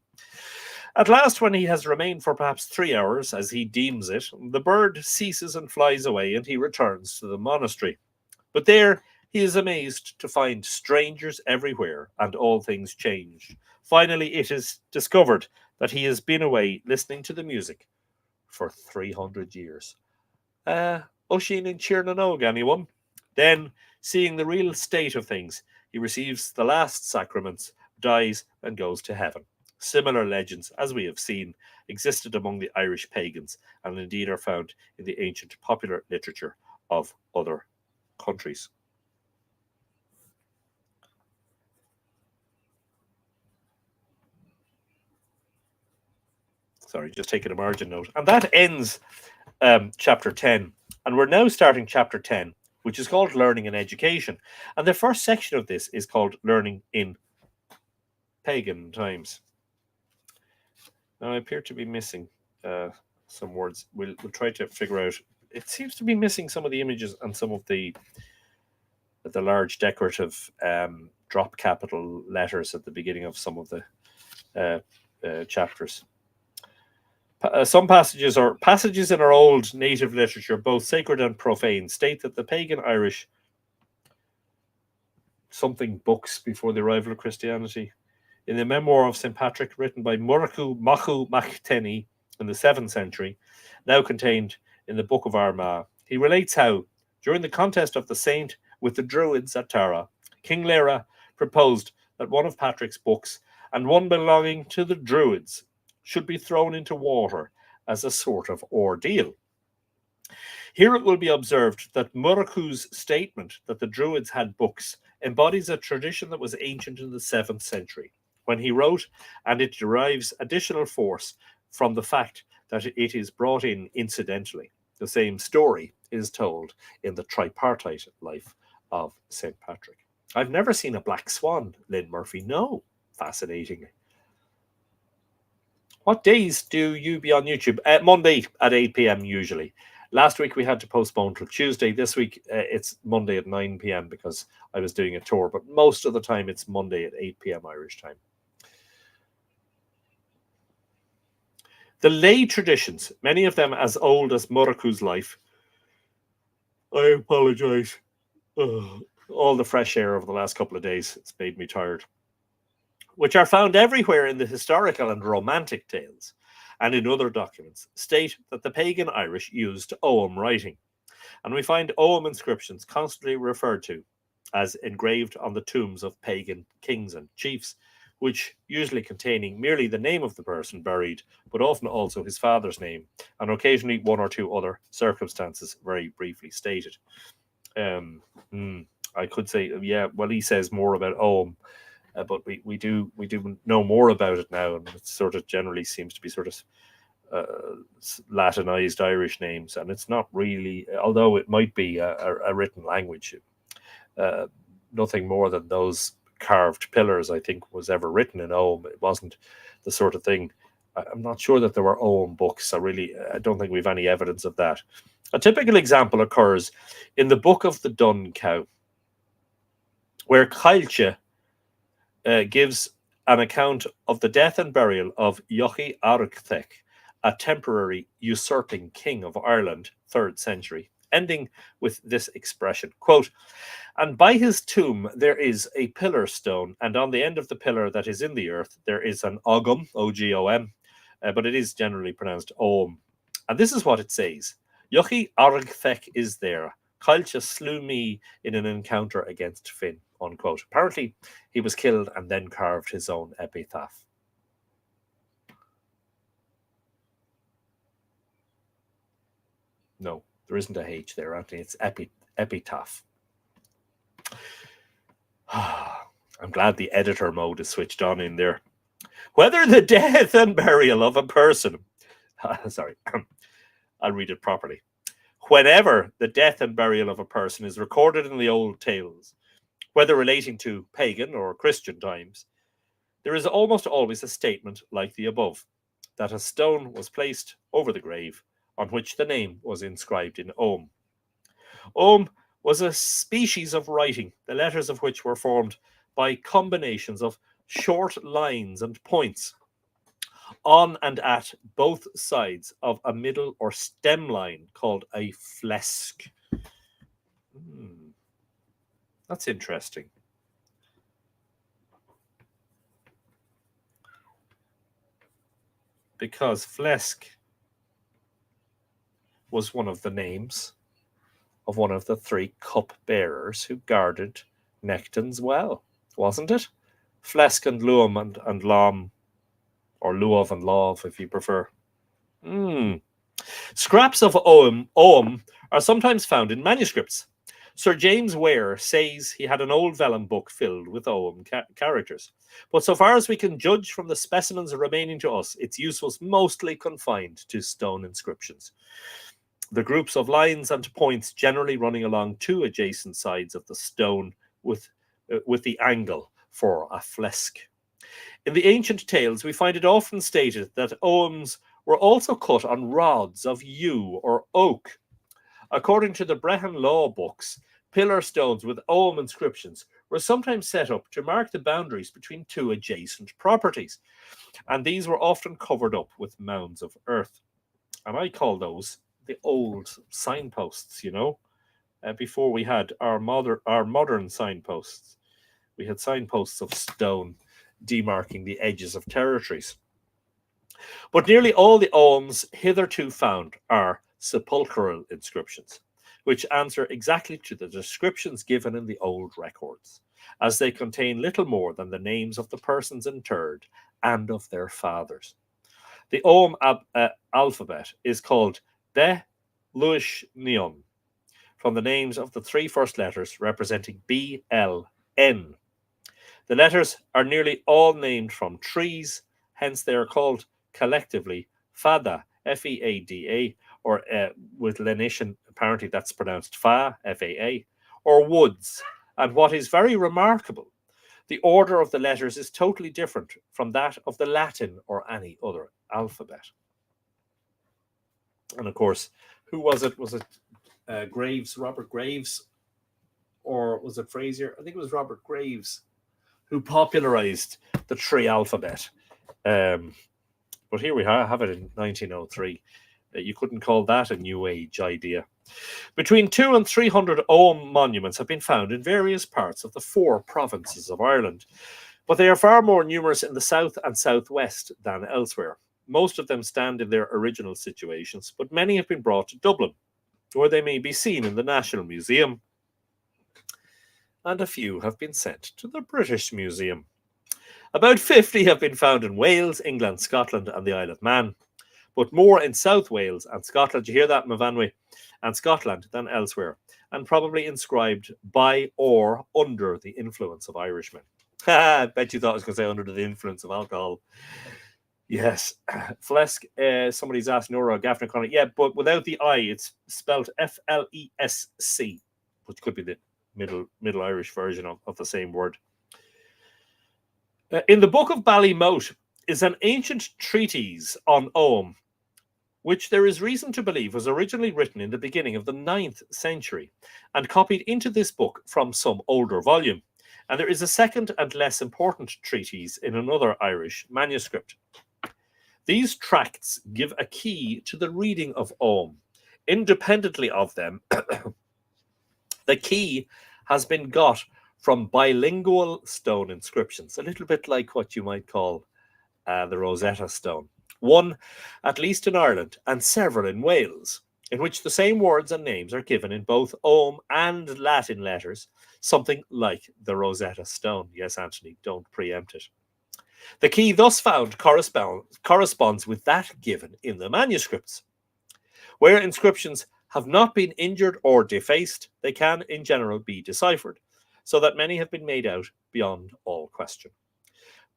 At last, when he has remained for perhaps 3 hours, as he deems it, the bird ceases and flies away, and he returns to the monastery. But there he is amazed to find strangers everywhere, and all things changed. Finally, it is discovered that he has been away listening to the music for 300 years. Oisín and Tiernan Og, anyone? Then, seeing the real state of things, he receives the last sacraments, dies, and goes to heaven. Similar legends, as we have seen, existed among the Irish pagans and indeed are found in the ancient popular literature of other countries. Sorry, just taking a margin note. And that ends chapter 10. And we're now starting chapter 10, which is called Learning and Education. And the first section of this is called Learning in Pagan Times. Now, I appear to be missing some words. We'll try to figure out. It seems to be missing some of the images and some of the large decorative drop capital letters at the beginning of some of the chapters. Some passages in our old native literature, both sacred and profane, state that the pagan Irish something books before the arrival of Christianity. In the memoir of St. Patrick, written by Murchu Machu Machteni in the 7th century, now contained in the Book of Armagh, he relates how, during the contest of the saint with the Druids at Tara, King Lera proposed that one of Patrick's books and one belonging to the Druids should be thrown into water as a sort of ordeal. Here it will be observed that Murchu's statement that the Druids had books embodies a tradition that was ancient in the 7th century, when he wrote, and it derives additional force from the fact that it is brought in incidentally. The same story is told in the tripartite life of St. Patrick. I've never seen a black swan, Lynn Murphy. No. Fascinating. What days do you be on YouTube? Monday at 8 p.m. usually. Last week we had to postpone till Tuesday. This week it's Monday at 9 p.m. because I was doing a tour. But most of the time it's Monday at 8 p.m. Irish time. The lay traditions, many of them as old as Murchu's life. I apologize. All the fresh air over the last couple of days, it's made me tired. Which are found everywhere in the historical and romantic tales and in other documents, state that the pagan Irish used Ogham writing. And we find Ogham inscriptions constantly referred to as engraved on the tombs of pagan kings and chiefs, which usually containing merely the name of the person buried, but often also his father's name, and occasionally one or two other circumstances very briefly stated. I could say, yeah, well, he says more about Ogham, but we do know more about it now, and it sort of generally seems to be sort of Latinized Irish names, and it's not really, although it might be a written language, uh, nothing more than those carved pillars, I think, was ever written in Ogham. It wasn't the sort of thing. I'm not sure that there were Ogham books. I don't think we've any evidence of that. A typical example occurs in the Book of the Dun Cow, where Cailche gives an account of the death and burial of Yochi Arcthech, a temporary usurping king of Ireland, 3rd century, ending with this expression, quote, "And by his tomb there is a pillar stone, and on the end of the pillar that is in the earth there is an Ogham, Ogom, but it is generally pronounced Om. And this is what it says. Yochi Argthek is there. Cailche slew me in an encounter against Finn," unquote. Apparently he was killed and then carved his own epitaph. No, there isn't a H there, Anthony. It's epitaph. I'm glad the editor mode is switched on in there. Whether the death and burial of a person, sorry, I'll read it properly. Whenever the death and burial of a person is recorded in the old tales, whether relating to pagan or Christian times, there is almost always a statement like the above, that a stone was placed over the grave on which the name was inscribed in Ogham. Ogham was a species of writing, the letters of which were formed by combinations of short lines and points on and at both sides of a middle or stem line called a flesk. That's interesting. Because flesk was one of the names of one of the 3 cup bearers who guarded Nectan's well, wasn't it? Flesk and Luam and Lom, or Luov and Lov, if you prefer. Scraps of Ogham are sometimes found in manuscripts. Sir James Ware says he had an old vellum book filled with Ogham characters. But so far as we can judge from the specimens remaining to us, its use was mostly confined to stone inscriptions. The groups of lines and points generally running along 2 adjacent sides of the stone with the angle for a flesk. In the ancient tales, we find it often stated that Oghams were also cut on rods of yew or oak. According to the Brehon law books, pillar stones with Ogham inscriptions were sometimes set up to mark the boundaries between 2 adjacent properties, and these were often covered up with mounds of earth. And I call those the old signposts, before we had our modern signposts. We had signposts of stone demarking the edges of territories. But nearly all the Oghams hitherto found are sepulchral inscriptions, which answer exactly to the descriptions given in the old records, as they contain little more than the names of the persons interred and of their fathers. The Ogham alphabet is called De Luis Neon, from the names of the 3 first letters representing B, L, N. The letters are nearly all named from trees, hence they are called collectively Fada, Feada, or with lenition, apparently that's pronounced Fa, Faa, or woods. And what is very remarkable, the order of the letters is totally different from that of the Latin or any other alphabet. And of course, who was it? Was it Graves, Robert Graves? Or was it Fraser? I think it was Robert Graves who popularized the 3 alphabet. But here we have it in 1903. You couldn't call that a new age idea. Between 200 and 300 Ogham monuments have been found in various parts of the 4 provinces of Ireland, but they are far more numerous in the south and southwest than elsewhere. Most of them stand in their original situations, but many have been brought to Dublin, where they may be seen in the National Museum, and a few have been sent to the British Museum. About 50 have been found in Wales, England, Scotland, and the Isle of Man. but more in South Wales and Scotland. You hear that, Mavanwy? And Scotland than elsewhere, and probably inscribed by or under the influence of Irishmen. I bet you thought I was going to say under the influence of alcohol. Yes. Flesk, somebody's asked Nora Gaffney Connor. Yeah, but without the I, it's spelled Flesc, which could be the Middle Irish version of the same word. In the Book of Ballymote is an ancient treatise on Ogham, which there is reason to believe was originally written in the beginning of the 9th century and copied into this book from some older volume. And there is a second and less important treatise in another Irish manuscript. These tracts give a key to the reading of Ogham. Independently of them, the key has been got from bilingual stone inscriptions, a little bit like what you might call the Rosetta Stone. One, at least in Ireland, and several in Wales, in which the same words and names are given in both Ogham and Latin letters, something like the Rosetta Stone. Yes, Anthony, don't preempt it. The key thus found corresponds with that given in the manuscripts. Where inscriptions have not been injured or defaced, they can, in general, be deciphered, so that many have been made out beyond all question.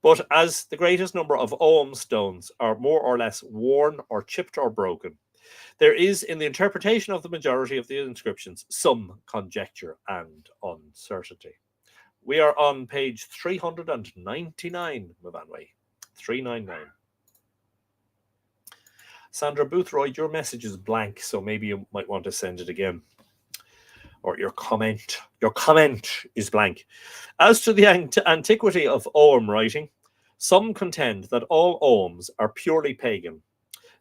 But as the greatest number of Ogham stones are more or less worn or chipped or broken, there is, in the interpretation of the majority of the inscriptions, some conjecture and uncertainty. We are on page 399, Mavanwy. 399. Sandra Boothroyd, your message is blank, so maybe you might want to send it again. Or your comment is blank. As to the antiquity of Ogham writing, some contend that all Oghams are purely pagan,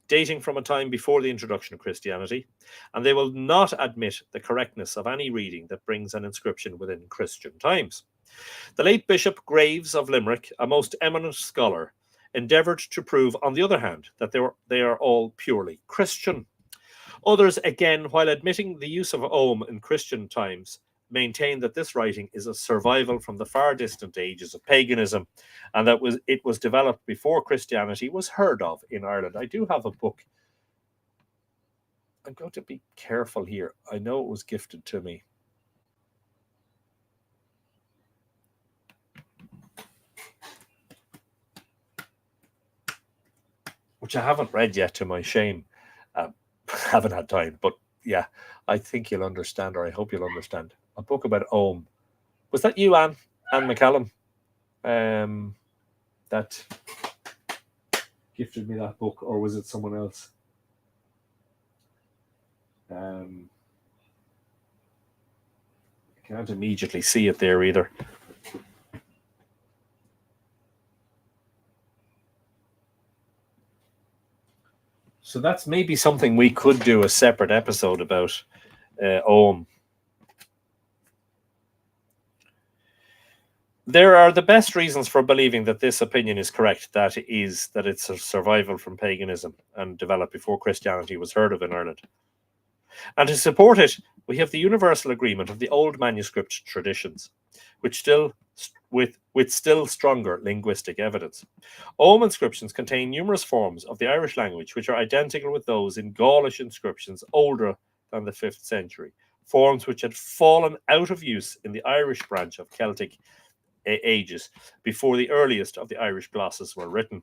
dating from a time before the introduction of Christianity, and they will not admit the correctness of any reading that brings an inscription within Christian times. The late Bishop Graves of Limerick, a most eminent scholar, endeavoured to prove, on the other hand, that they are all purely Christian. Others, again, while admitting the use of Ogham in Christian times, maintain that this writing is a survival from the far distant ages of paganism, and that it was developed before Christianity was heard of in Ireland. I do have a book. I'm going to be careful here. I know it was gifted to me. Which I haven't read yet, to my shame. Haven't had time, but yeah, I think you'll understand, or I hope you'll understand. A book about Ogham. Was that you, Anne McCallum, that gifted me that book, or was it someone else? I can't immediately see it there either. So that's maybe something we could do a separate episode about Ogham. There are the best reasons for believing that this opinion is correct, that it's a survival from paganism and developed before Christianity was heard of in Ireland. And to support it, we have the universal agreement of the old manuscript traditions, which still with still stronger linguistic evidence. Ogham inscriptions contain numerous forms of the Irish language which are identical with those in Gaulish inscriptions older than the 5th century, forms which had fallen out of use in the Irish branch of Celtic ages before the earliest of the Irish glosses were written,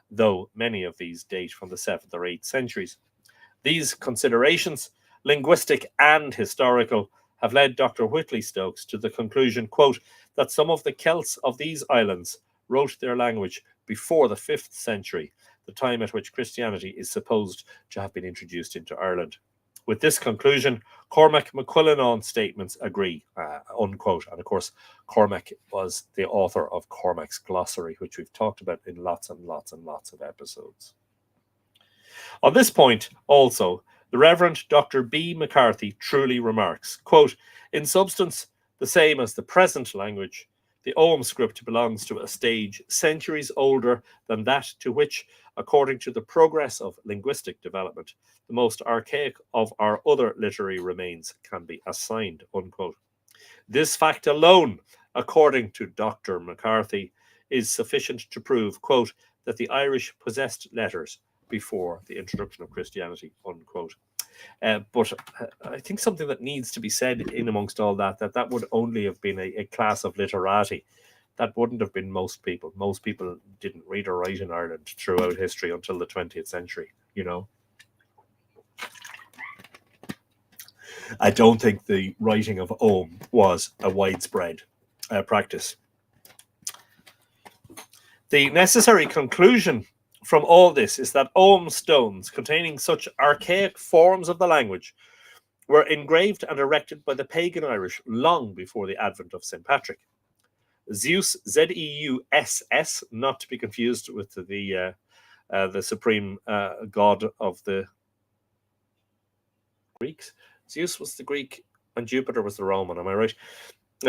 though many of these date from the 7th or 8th centuries. These considerations, linguistic and historical, have led Dr. Whitley Stokes to the conclusion, quote, that some of the Celts of these islands wrote their language before the 5th century, the time at which Christianity is supposed to have been introduced into Ireland. With this conclusion, Cormac McQuillan's statements agree, unquote. And of course, Cormac was the author of Cormac's Glossary, which we've talked about in lots and lots and lots of episodes. On this point, also, the Reverend Dr. B. McCarthy truly remarks, quote, in substance, the same as the present language, the Ogham script belongs to a stage centuries older than that to which, according to the progress of linguistic development, the most archaic of our other literary remains can be assigned, unquote. This fact alone, according to Dr. McCarthy, is sufficient to prove, quote, that the Irish possessed letters before the introduction of Christianity, unquote. But I think something that needs to be said in amongst all that would only have been a class of literati. That wouldn't have been most people. Most people didn't read or write in Ireland throughout history until the 20th century, you know. I don't think the writing of Ogham was a widespread practice. The necessary conclusion from all this is that Ogham stones containing such archaic forms of the language were engraved and erected by the pagan Irish long before the advent of St. Patrick. Zeus, Zeuss, not to be confused with the supreme god of the Greeks. Zeus was the Greek and Jupiter was the Roman, am I right?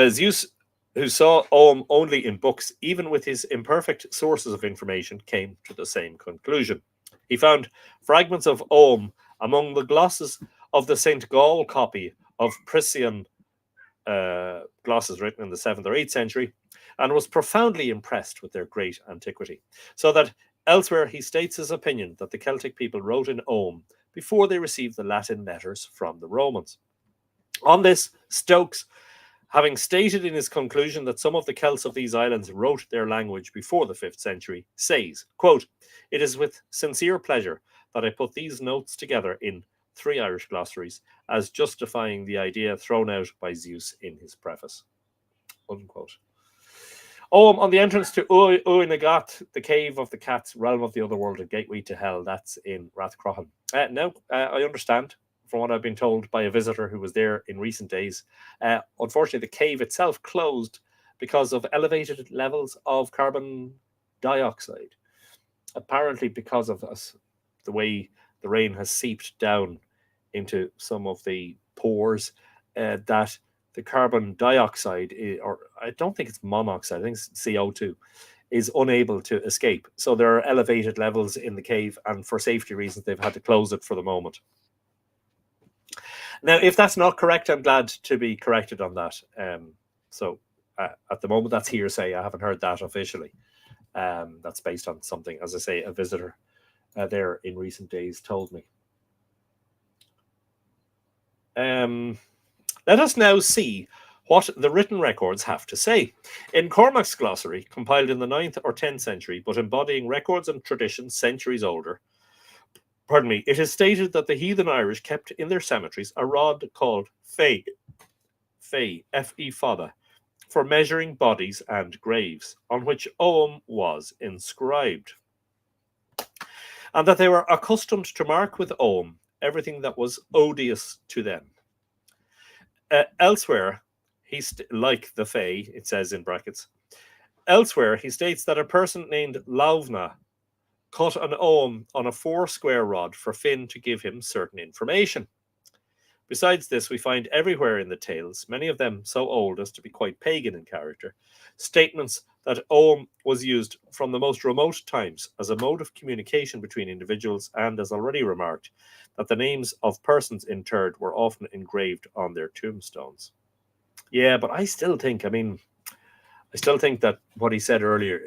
Zeus, who saw Ogham only in books, even with his imperfect sources of information, came to the same conclusion. He found fragments of Ogham among the glosses of the St. Gall copy of Priscian glosses written in the 7th or 8th century, and was profoundly impressed with their great antiquity. So that elsewhere he states his opinion that the Celtic people wrote in Ogham before they received the Latin letters from the Romans. On this, Stokes, having stated in his conclusion that some of the Celts of these islands wrote their language before the 5th century, says, quote, "It is with sincere pleasure that I put these notes together in 3 Irish glossaries as justifying the idea thrown out by Zeus in his preface." Unquote. Ogham, on the entrance to Uinagat, the cave of the cats, realm of the otherworld, and gateway to hell. That's in Rathcroghan. Now, I understand from what I've been told by a visitor who was there in recent days. Unfortunately, the cave itself closed because of elevated levels of carbon dioxide. Apparently, because of the way the rain has seeped down into some of the pores, that the carbon dioxide, or I don't think it's monoxide, I think it's CO2, is unable to escape. So there are elevated levels in the cave, and for safety reasons, they've had to close it for the moment. Now, if that's not correct, I'm glad to be corrected on that. So at the moment, that's hearsay. I haven't heard that officially. That's based on something, as I say, a visitor there in recent days told me. Let us now see what the written records have to say. In Cormac's glossary, compiled in the 9th or 10th century, but embodying records and traditions centuries older, it is stated that the heathen Irish kept in their cemeteries a rod called fei, F-E fada, for measuring bodies and graves, on which Ogham was inscribed, and that they were accustomed to mark with Ogham everything that was odious to them. Elsewhere, like the Fae, it says in brackets. Elsewhere, he states that a person named Lauvna cut an Ogham on a 4-square rod for Finn to give him certain information. Besides this, we find everywhere in the tales, many of them so old as to be quite pagan in character, statements that Ogham was used from the most remote times as a mode of communication between individuals, and, as already remarked, that the names of persons interred were often engraved on their tombstones. Yeah, but I still think that what he said earlier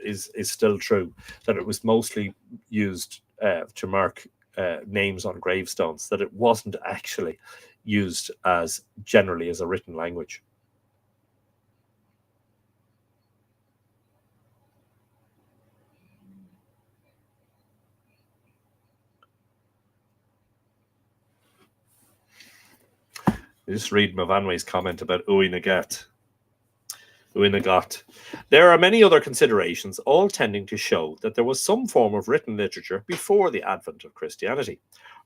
is still true, that it was mostly used to mark names on gravestones, that it wasn't actually used as generally as a written language. Just read Mavanway's comment about Uinagat. There are many other considerations, all tending to show that there was some form of written literature before the advent of Christianity.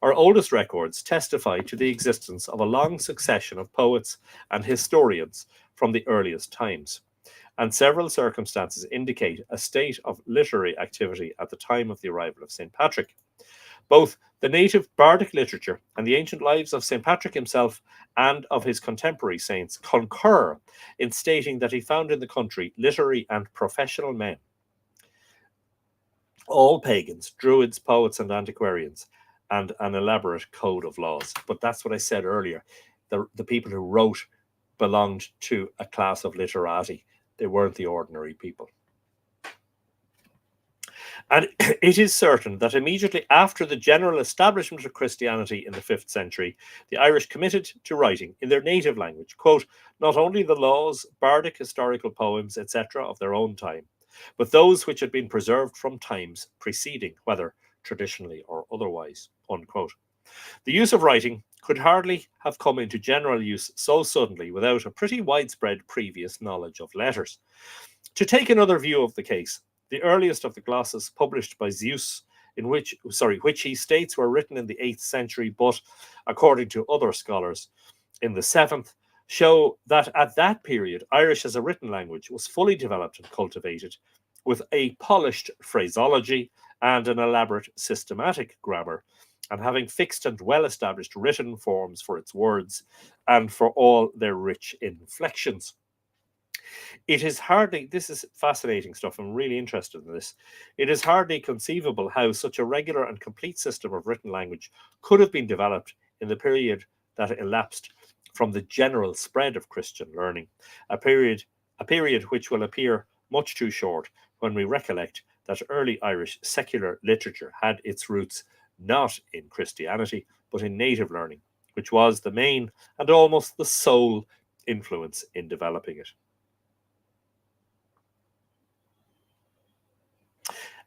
Our oldest records testify to the existence of a long succession of poets and historians from the earliest times, and several circumstances indicate a state of literary activity at the time of the arrival of St. Patrick. Both the native bardic literature and the ancient lives of St. Patrick himself and of his contemporary saints concur in stating that he found in the country literary and professional men, all pagans, druids, poets, and antiquarians, and an elaborate code of laws. But that's what I said earlier. The people who wrote belonged to a class of literati. They weren't the ordinary people. And it is certain that immediately after the general establishment of Christianity in the 5th century, the Irish committed to writing in their native language, quote, not only the laws, bardic historical poems, etc., of their own time, but those which had been preserved from times preceding, whether traditionally or otherwise, unquote. The use of writing could hardly have come into general use so suddenly without a pretty widespread previous knowledge of letters. To take another view of the case, the earliest of the glosses published by Zeus, which he states were written in the 8th century, but according to other scholars, in the 7th, show that at that period Irish as a written language was fully developed and cultivated, with a polished phraseology and an elaborate systematic grammar, and having fixed and well established written forms for its words and for all their rich inflections. It is hardly, this is fascinating stuff. I'm really interested in this. It is hardly conceivable how such a regular and complete system of written language could have been developed in the period that elapsed from the general spread of Christian learning, a period, which will appear much too short when we recollect that early Irish secular literature had its roots not in Christianity, but in native learning, which was the main and almost the sole influence in developing it.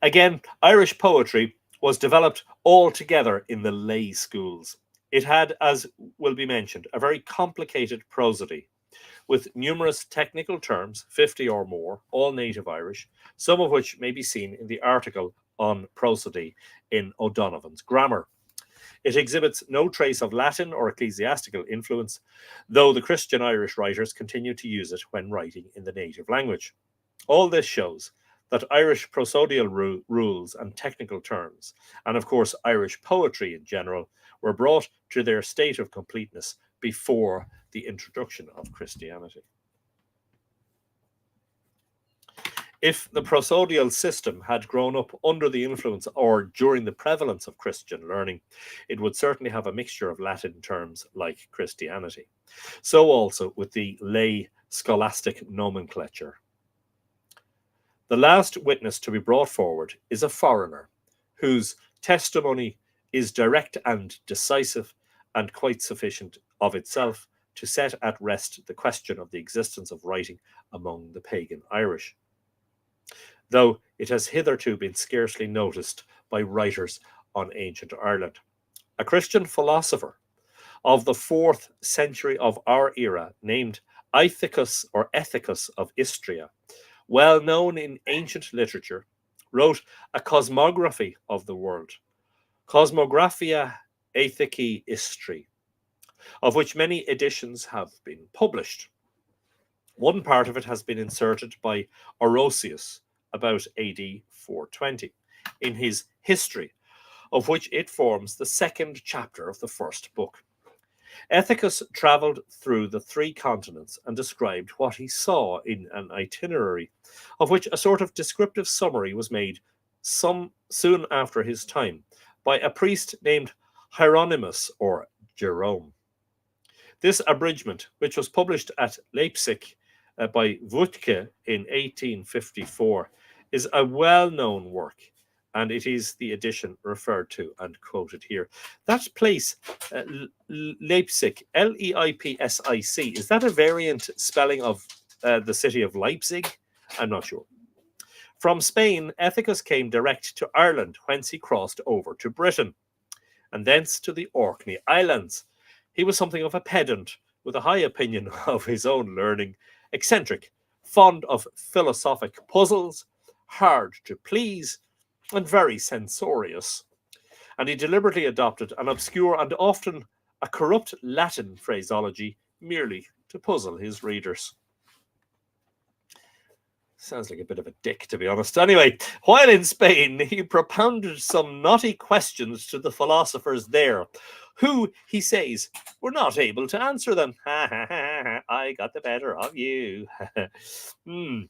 Again, Irish poetry was developed altogether in the lay schools. It had, as will be mentioned, a very complicated prosody, with numerous technical terms, 50 or more, all native Irish, some of which may be seen in the article on prosody in O'Donovan's Grammar. It exhibits no trace of Latin or ecclesiastical influence, though the Christian Irish writers continue to use it when writing in the native language. All this shows that Irish prosodial rules and technical terms, and of course Irish poetry in general, were brought to their state of completeness before the introduction of Christianity. If the prosodial system had grown up under the influence or during the prevalence of Christian learning, it would certainly have a mixture of Latin terms like Christianity. So also with the lay scholastic nomenclature. The last witness to be brought forward is a foreigner, whose testimony is direct and decisive and quite sufficient of itself to set at rest the question of the existence of writing among the pagan Irish, though it has hitherto been scarcely noticed by writers on ancient Ireland. A Christian philosopher of the 4th century of our era, named Ithacus or Ethicus of Istria, well known in ancient literature, wrote a cosmography of the world, Cosmographia Ethici Istri, of which many editions have been published. One part of it has been inserted by Orosius about AD 420 in his History, of which it forms the 2nd chapter of the 1st book. Ethicus travelled through the 3 continents and described what he saw in an itinerary, of which a sort of descriptive summary was made some soon after his time by a priest named Hieronymus or Jerome. This abridgment, which was published at Leipzig by Wuttke in 1854, is a well-known work, and it is the edition referred to and quoted here. That place, Leipzig, Leipsic, is that a variant spelling of the city of Leipzig? I'm not sure. From Spain, Ethicus came direct to Ireland, whence he crossed over to Britain, and thence to the Orkney Islands. He was something of a pedant, with a high opinion of his own learning, eccentric, fond of philosophic puzzles, hard to please, and very censorious. And he deliberately adopted an obscure and often a corrupt Latin phraseology merely to puzzle his readers. Sounds like a bit of a dick, to be honest. Anyway, while in Spain, he propounded some knotty questions to the philosophers there, who, he says, were not able to answer them. Ha ha ha ha, I got the better of you. In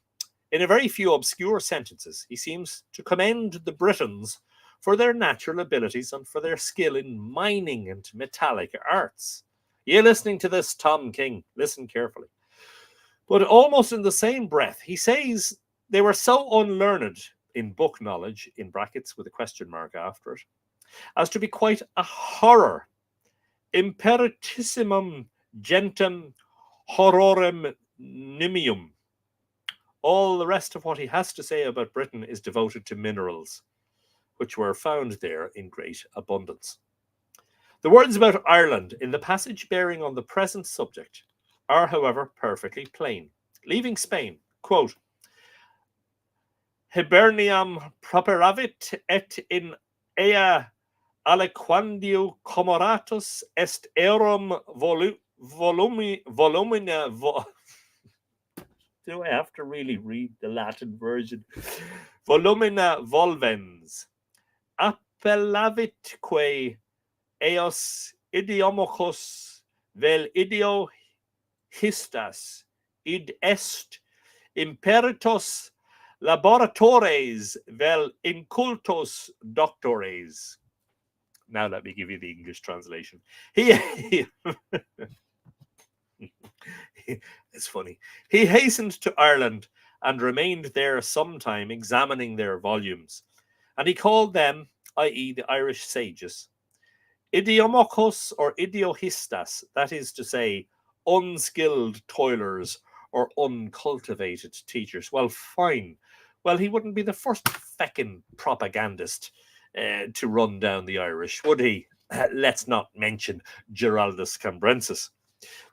a very few obscure sentences, he seems to commend the Britons for their natural abilities and for their skill in mining and metallic arts. You listening to this, Tom King? Listen carefully. But almost in the same breath, he says they were so unlearned in book knowledge, in brackets with a question mark after it, as to be quite a horror. Imperatissimum gentem horrorem nimium. All the rest of what he has to say about Britain is devoted to minerals, which were found there in great abundance. The words about Ireland in the passage bearing on the present subject are, however, perfectly plain. Leaving Spain, quote, Hiberniam properavit et in ea aliquandio comoratus est erum volumina do I have to really read the Latin version? Volumina volvens appellavitque eos idiomachos vel idio histas id est imperitos laboratores vel incultos doctores. Now let me give you the English translation. It's funny. He hastened to Ireland and remained there some time examining their volumes. And he called them, i.e. the Irish sages, idiomachos or idiohistas, that is to say, unskilled toilers or uncultivated teachers. Well, fine. Well, he wouldn't be the first feckin' propagandist to run down the Irish, would he? Let's not mention Giraldus Cambrensis.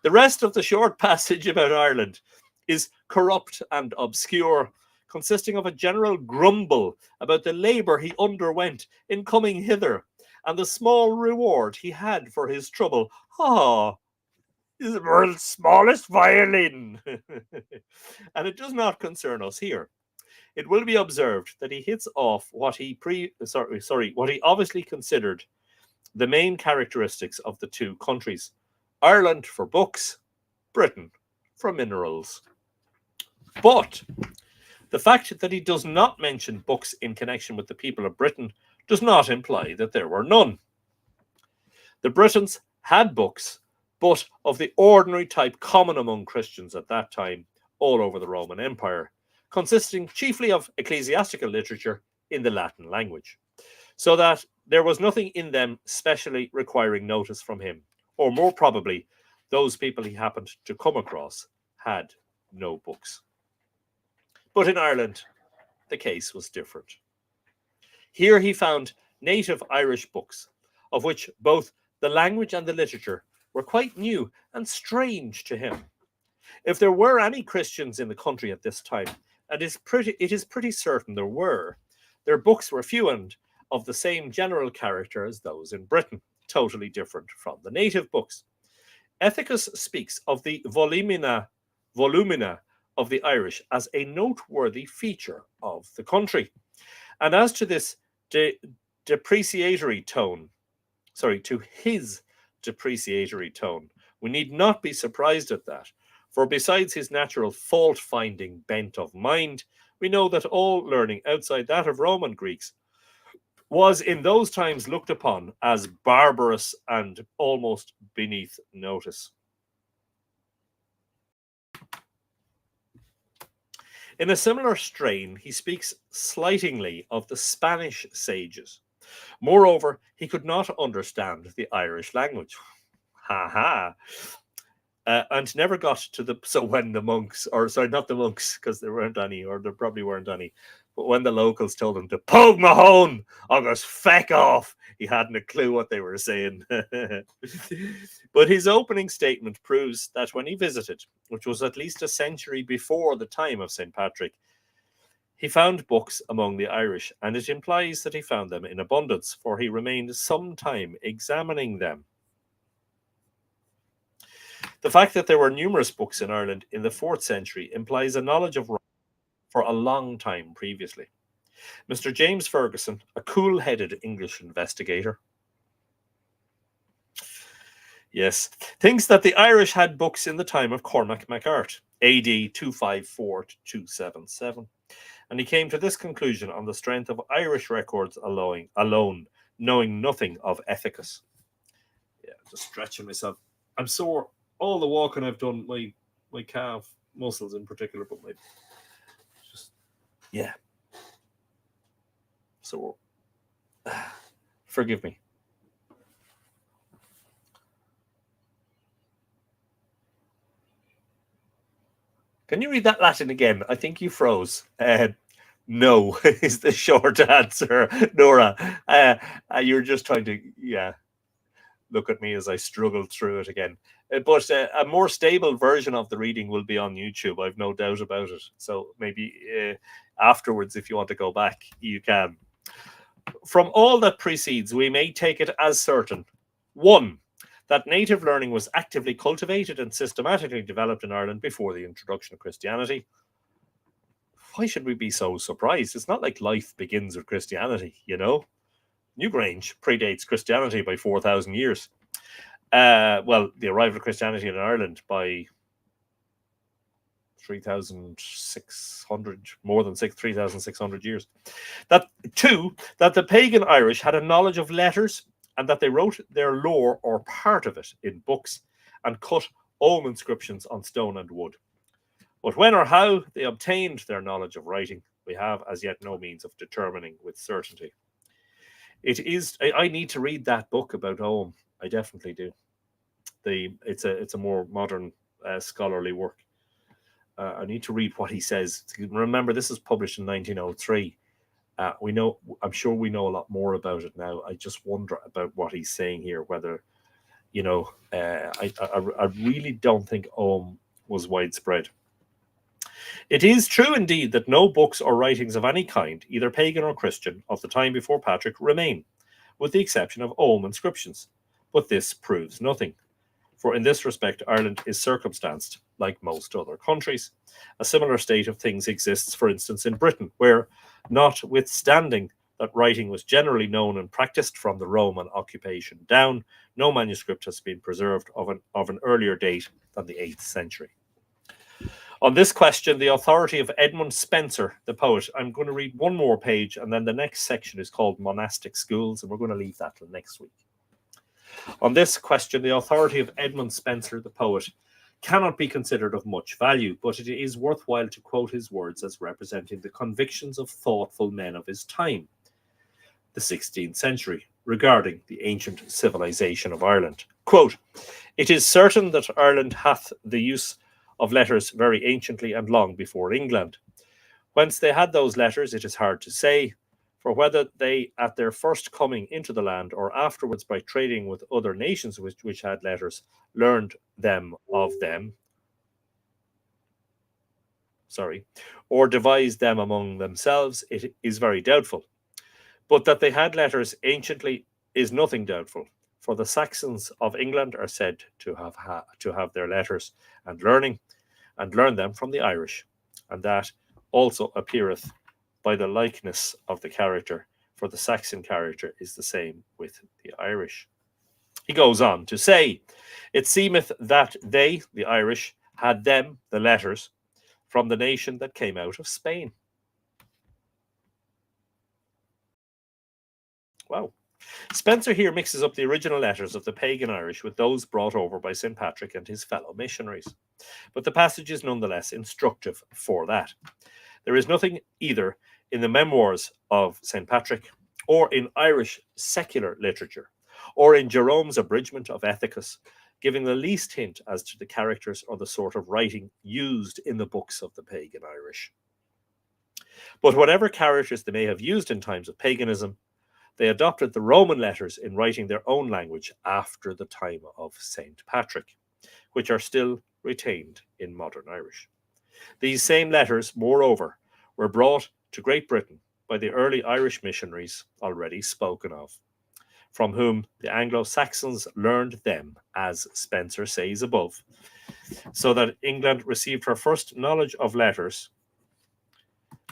The rest of the short passage about Ireland is corrupt and obscure, consisting of a general grumble about the labour he underwent in coming hither and the small reward he had for his trouble. Is the world's smallest violin. And it does not concern us here. It will be observed that he hits off what he obviously considered the main characteristics of the two countries. Ireland for books, Britain for minerals. But the fact that he does not mention books in connection with the people of Britain does not imply that there were none. The Britons had books, but of the ordinary type common among Christians at that time all over the Roman Empire, consisting chiefly of ecclesiastical literature in the Latin language, so that there was nothing in them specially requiring notice from him, or more probably, those people he happened to come across had no books. But in Ireland, the case was different. Here he found native Irish books, of which both the language and the literature were quite new and strange to him. If there were any Christians in the country at this time, and it is pretty certain there were, their books were few and of the same general character as those in Britain, totally different from the native books. Ethicus speaks of the volumina of the Irish as a noteworthy feature of the country. And as to this depreciatory tone, to his depreciatory tone, we need not be surprised at that, for besides his natural fault-finding bent of mind, we know that all learning outside that of Roman Greeks was in those times looked upon as barbarous and almost beneath notice. In a similar strain, he speaks slightingly of the Spanish sages. Moreover, he could not understand the Irish language. And never got to when the monks, not the monks, because there weren't any, or there probably weren't any, but when the locals told him to Pogue Mahone, August feck off, he hadn't a clue what they were saying. But his opening statement proves that when he visited, which was at least a century before the time of St. Patrick, he found books among the Irish, and it implies that he found them in abundance, for he remained some time examining them. The fact that there were numerous books in Ireland in the 4th century implies a knowledge of for a long time previously. Mr. James Ferguson, a cool-headed English investigator, thinks that the Irish had books in the time of Cormac MacArt, AD 254 to 277, and he came to this conclusion on the strength of Irish records alone, knowing nothing of Ethicus. Just stretching myself. I'm sore. All the walking I've done, my calf muscles in particular, but So, forgive me. Can you read that Latin again? I think you froze. No, is the short answer, Nora. You're just trying to, yeah, look at me as I struggle through it again. But a more stable version of the reading will be on YouTube. I've no doubt about it. So maybe afterwards, if you want to go back, you can. From all that precedes, we may take it as certain. 1. That native learning was actively cultivated and systematically developed in Ireland before the introduction of Christianity. Why should we be so surprised? It's not like life begins with Christianity, you know? Newgrange predates Christianity by 4,000 years. Well, the arrival of Christianity in Ireland by 3,600, more than 3,600 years. 2, that the pagan Irish had a knowledge of letters and that they wrote their lore or part of it in books and cut Ogham inscriptions on stone and wood. But when or how they obtained their knowledge of writing, we have as yet no means of determining with certainty. I need to read that book about Ogham. I definitely do. It's a more modern scholarly work. I need to read what he says. Remember, this is published in 1903. I'm sure we know a lot more about it now. I just wonder about what he's saying here. Whether, I really don't think Ogham was widespread. It is true indeed that no books or writings of any kind, either pagan or Christian, of the time before Patrick remain, with the exception of Ogham inscriptions. But this proves nothing. For in this respect, Ireland is circumstanced, like most other countries. A similar state of things exists, for instance, in Britain, where, notwithstanding that writing was generally known and practiced from the Roman occupation down, no manuscript has been preserved of an earlier date than the 8th century. On this question, the authority of Edmund Spenser, the poet, I'm going to read one more page, and then the next section is called Monastic Schools, and we're going to leave that till next week. On this question, the authority of Edmund Spenser, the poet, cannot be considered of much value, but it is worthwhile to quote his words as representing the convictions of thoughtful men of his time, the 16th century, regarding the ancient civilization of Ireland. Quote, "It is certain that Ireland hath the use of letters very anciently and long before England. Whence they had those letters, it is hard to say, for whether they at their first coming into the land or afterwards by trading with other nations which had letters learned them of them, or devised them among themselves, it is very doubtful. But that they had letters anciently is nothing doubtful, for the Saxons of England are said to have their letters and learn them from the Irish, and that also appeareth by the likeness of the character, for the Saxon character is the same with the Irish." He goes on to say, "It seemeth that they, the Irish, had them, the letters, from the nation that came out of Spain." Wow. Spenser here mixes up the original letters of the pagan Irish with those brought over by St. Patrick and his fellow missionaries. But the passage is nonetheless instructive for that. There is nothing either in the memoirs of St. Patrick, or in Irish secular literature, or in Jerome's abridgment of Ethicus, giving the least hint as to the characters or the sort of writing used in the books of the pagan Irish. But whatever characters they may have used in times of paganism, they adopted the Roman letters in writing their own language after the time of St. Patrick, which are still retained in modern Irish. These same letters, moreover, were brought to Great Britain by the early Irish missionaries already spoken of, from whom the Anglo-Saxons learned them, as Spenser says above, so that England received her first knowledge of letters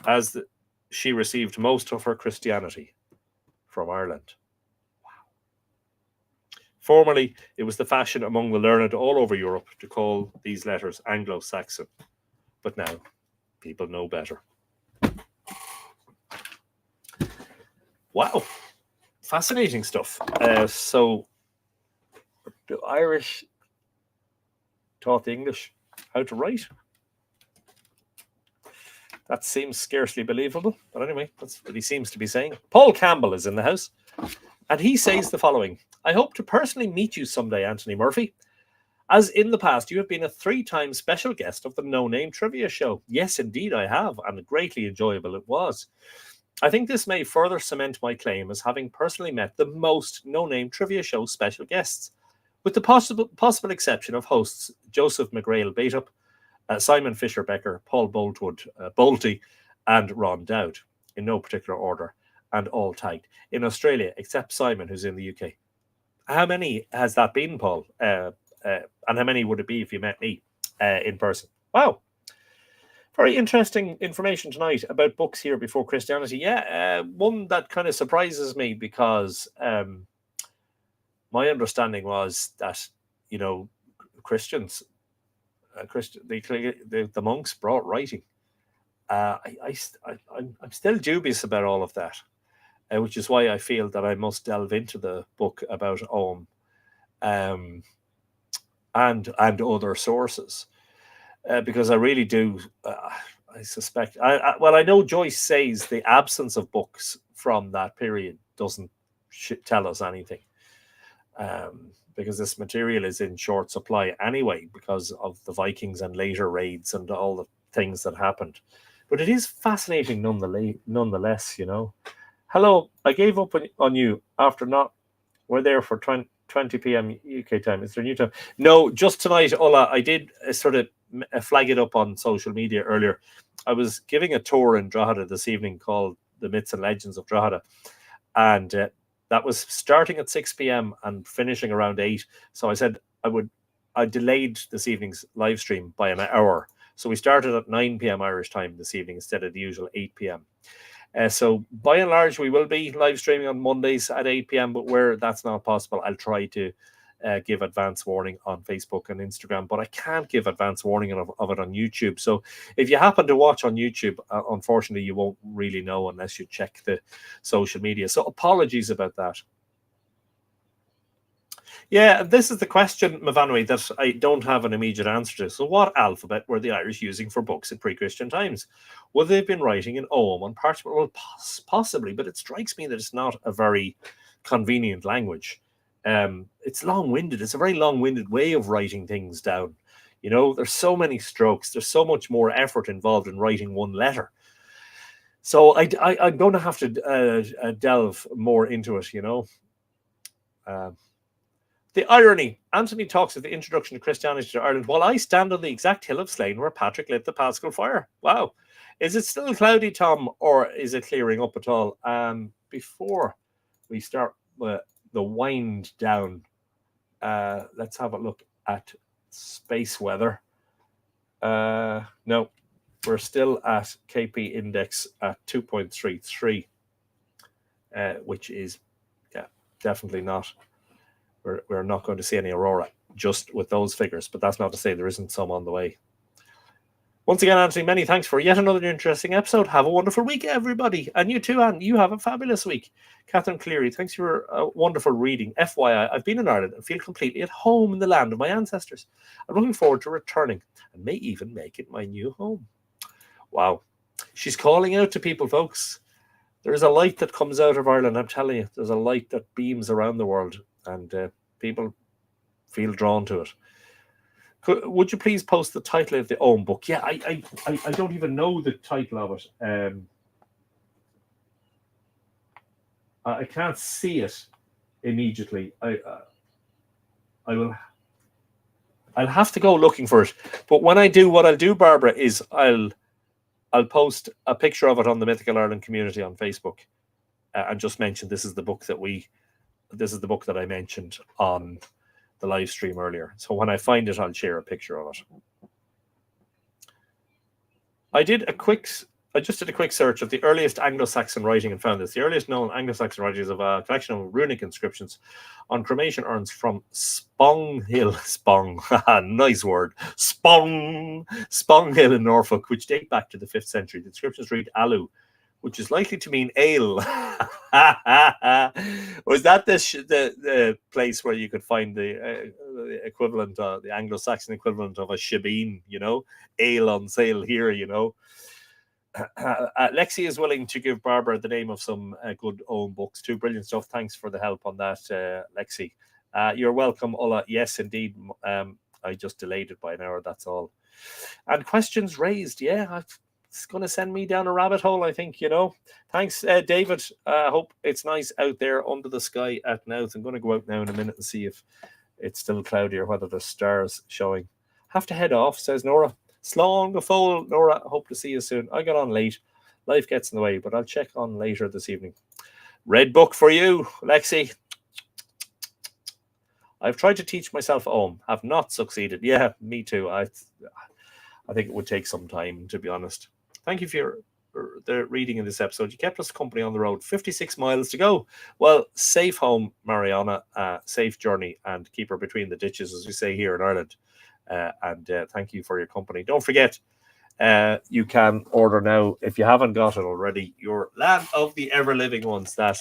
as she received most of her Christianity from Ireland. Wow. Formerly, it was the fashion among the learned all over Europe to call these letters Anglo-Saxon, but now people know better. Wow, fascinating stuff. So the Irish taught the English how to write. That seems scarcely believable. But anyway, that's what he seems to be saying. Paul Campbell is in the house. And he says the following: I hope to personally meet you someday, Anthony Murphy. As in the past, you have been a 3-time special guest of the No Name Trivia Show. Yes, indeed, I have, and greatly enjoyable it was. I think this may further cement my claim as having personally met the most No Name Trivia Show special guests, with the possible exception of hosts Joseph McGrail Bateup, Simon Fisher Becker, Paul Bolte, and Ron Dowd, in no particular order, and all tagged in Australia, except Simon, who's in the UK. How many has that been, Paul? And how many would it be if you met me in person? Wow. Very interesting information tonight about books here before Christianity. Yeah, one that kind of surprises me because my understanding was that, you know, Christians, the monks brought writing. I'm still dubious about all of that, which is why I feel that I must delve into the book about Ogham and other sources, because I really do. I suspect. I know Joyce says the absence of books from that period doesn't tell us anything, because this material is in short supply anyway because of the Vikings and later raids and all the things that happened. But it is fascinating nonetheless, you know. Hello, I gave up on you after not. We're there for 20 p.m. UK time. Is there a new time? No, just tonight, Ola. I did sort of flag it up on social media earlier. I was giving a tour in Drogheda this evening called The Myths and Legends of Drogheda. And that was starting at 6 p.m. and finishing around 8. So I said I delayed this evening's live stream by an hour. So we started at 9 p.m. Irish time this evening instead of the usual 8 p.m. So by and large, we will be live streaming on Mondays at 8 p.m. But where that's not possible, I'll try to give advance warning on Facebook and Instagram. But I can't give advance warning of it on YouTube. So if you happen to watch on YouTube, unfortunately, you won't really know unless you check the social media. So apologies about that. Yeah, this is the question, Mavanui, that I don't have an immediate answer to. So what alphabet were the Irish using for books in pre-Christian times? Would they have been writing in Ogham on parchment? Well, possibly, but it strikes me that it's not a very convenient language. It's long-winded. It's a very long-winded way of writing things down. You know, there's so many strokes. There's so much more effort involved in writing one letter. So I'm going to have to delve more into it, you know. The irony. Anthony talks of the introduction of Christianity to Ireland while I stand on the exact hill of Slane where Patrick lit the Paschal fire. Wow. Is it still cloudy, Tom, or is it clearing up at all? Before we start the wind down, let's have a look at space weather. No, we're still at KP index at 2.33, which is definitely not. We're not going to see any aurora just with those figures, but that's not to say there isn't some on the way. Once again, Anthony, many thanks for yet another interesting episode. Have a wonderful week, everybody. And you too, Anne. You have a fabulous week. Catherine Cleary, thanks for a wonderful reading. FYI, I've been in Ireland and feel completely at home in the land of my ancestors. I'm looking forward to returning and may even make it my new home. Wow. She's calling out to people, folks. There is a light that comes out of Ireland. I'm telling you, there's a light that beams around the world. And people feel drawn to it. Would you please post the title of the Ogham book? Yeah, I don't even know the title of it. I can't see it immediately. I'll have to go looking for it. But when I do, what I'll do, Barbara, is I'll post a picture of it on the Mythical Ireland community on Facebook, and just mention this is the book that I mentioned on the live stream earlier. So when I find it, I'll share a picture of it. I just did a quick search of the earliest Anglo-Saxon writing and found this. The earliest known Anglo-Saxon writings of a collection of runic inscriptions on cremation urns from Spong Hill. Spong, nice word. Spong Hill in Norfolk, which date back to the 5th century. The inscriptions read Alu, which is likely to mean ale. Was that the place where you could find the equivalent, the Anglo-Saxon equivalent of a shebeen, you know? Ale on sale here, you know? Lexi is willing to give Barbara the name of some good own books too. Brilliant stuff. Thanks for the help on that, Lexi. You're welcome, Ulla. Yes, indeed. I just delayed it by an hour. That's all. And questions raised. Yeah, it's going to send me down a rabbit hole, I think, Thanks, David. I hope it's nice out there under the sky at now. I'm going to go out now in a minute and see if it's still cloudy or whether there's stars showing. Have to head off, says Nora. Slán go fóill, Nora. Hope to see you soon. I got on late. Life gets in the way, but I'll check on later this evening. Red book for you, Lexi. I've tried to teach myself Ogham. Have not succeeded. Yeah, me too. I think it would take some time, to be honest. Thank you for the reading in this episode. You kept us company on the road. 56 miles to go. Well, safe home, Mariana. Safe journey, and keep her between the ditches, as we say here in Ireland. And thank you for your company. Don't forget, you can order now, if you haven't got it already, your Land of the Ever Living Ones. That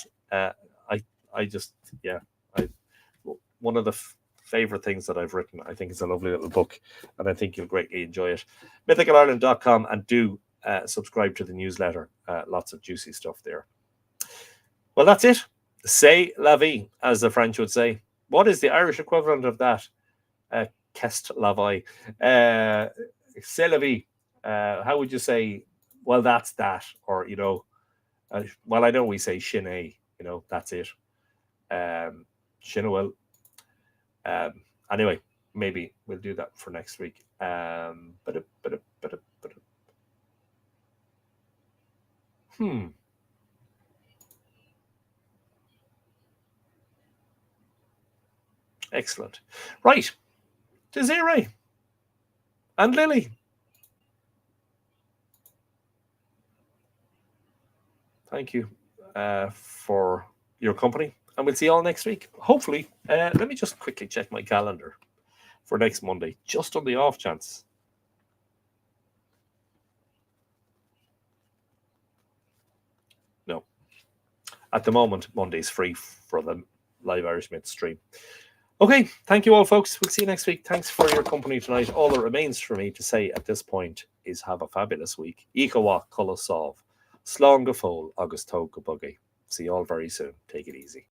one of the favorite things that I've written. I think it's a lovely little book, and I think you'll greatly enjoy it. mythicalireland.com, and do subscribe to the newsletter. Lots of juicy stuff there. Well, that's it. C'est la vie, as the French would say. What is the Irish equivalent of that? Qu'est la vie? C'est la vie. How would you say, well, that's that? Or, well, I know we say Shinné, that's it. Shinawell. Anyway, maybe we'll do that for next week. Excellent. Right. Desiree and Lily. Thank you for your company, and we'll see you all next week. Hopefully, let me just quickly check my calendar for next Monday, just on the off chance. No. At the moment, Monday's free for the live Irish Myth stream. Okay, thank you all, folks. We'll see you next week. Thanks for your company tonight. All that remains for me to say at this point is have a fabulous week. Ikawa Kula Solve. Slán go fóill agus tó go buggy. See you all very soon. Take it easy.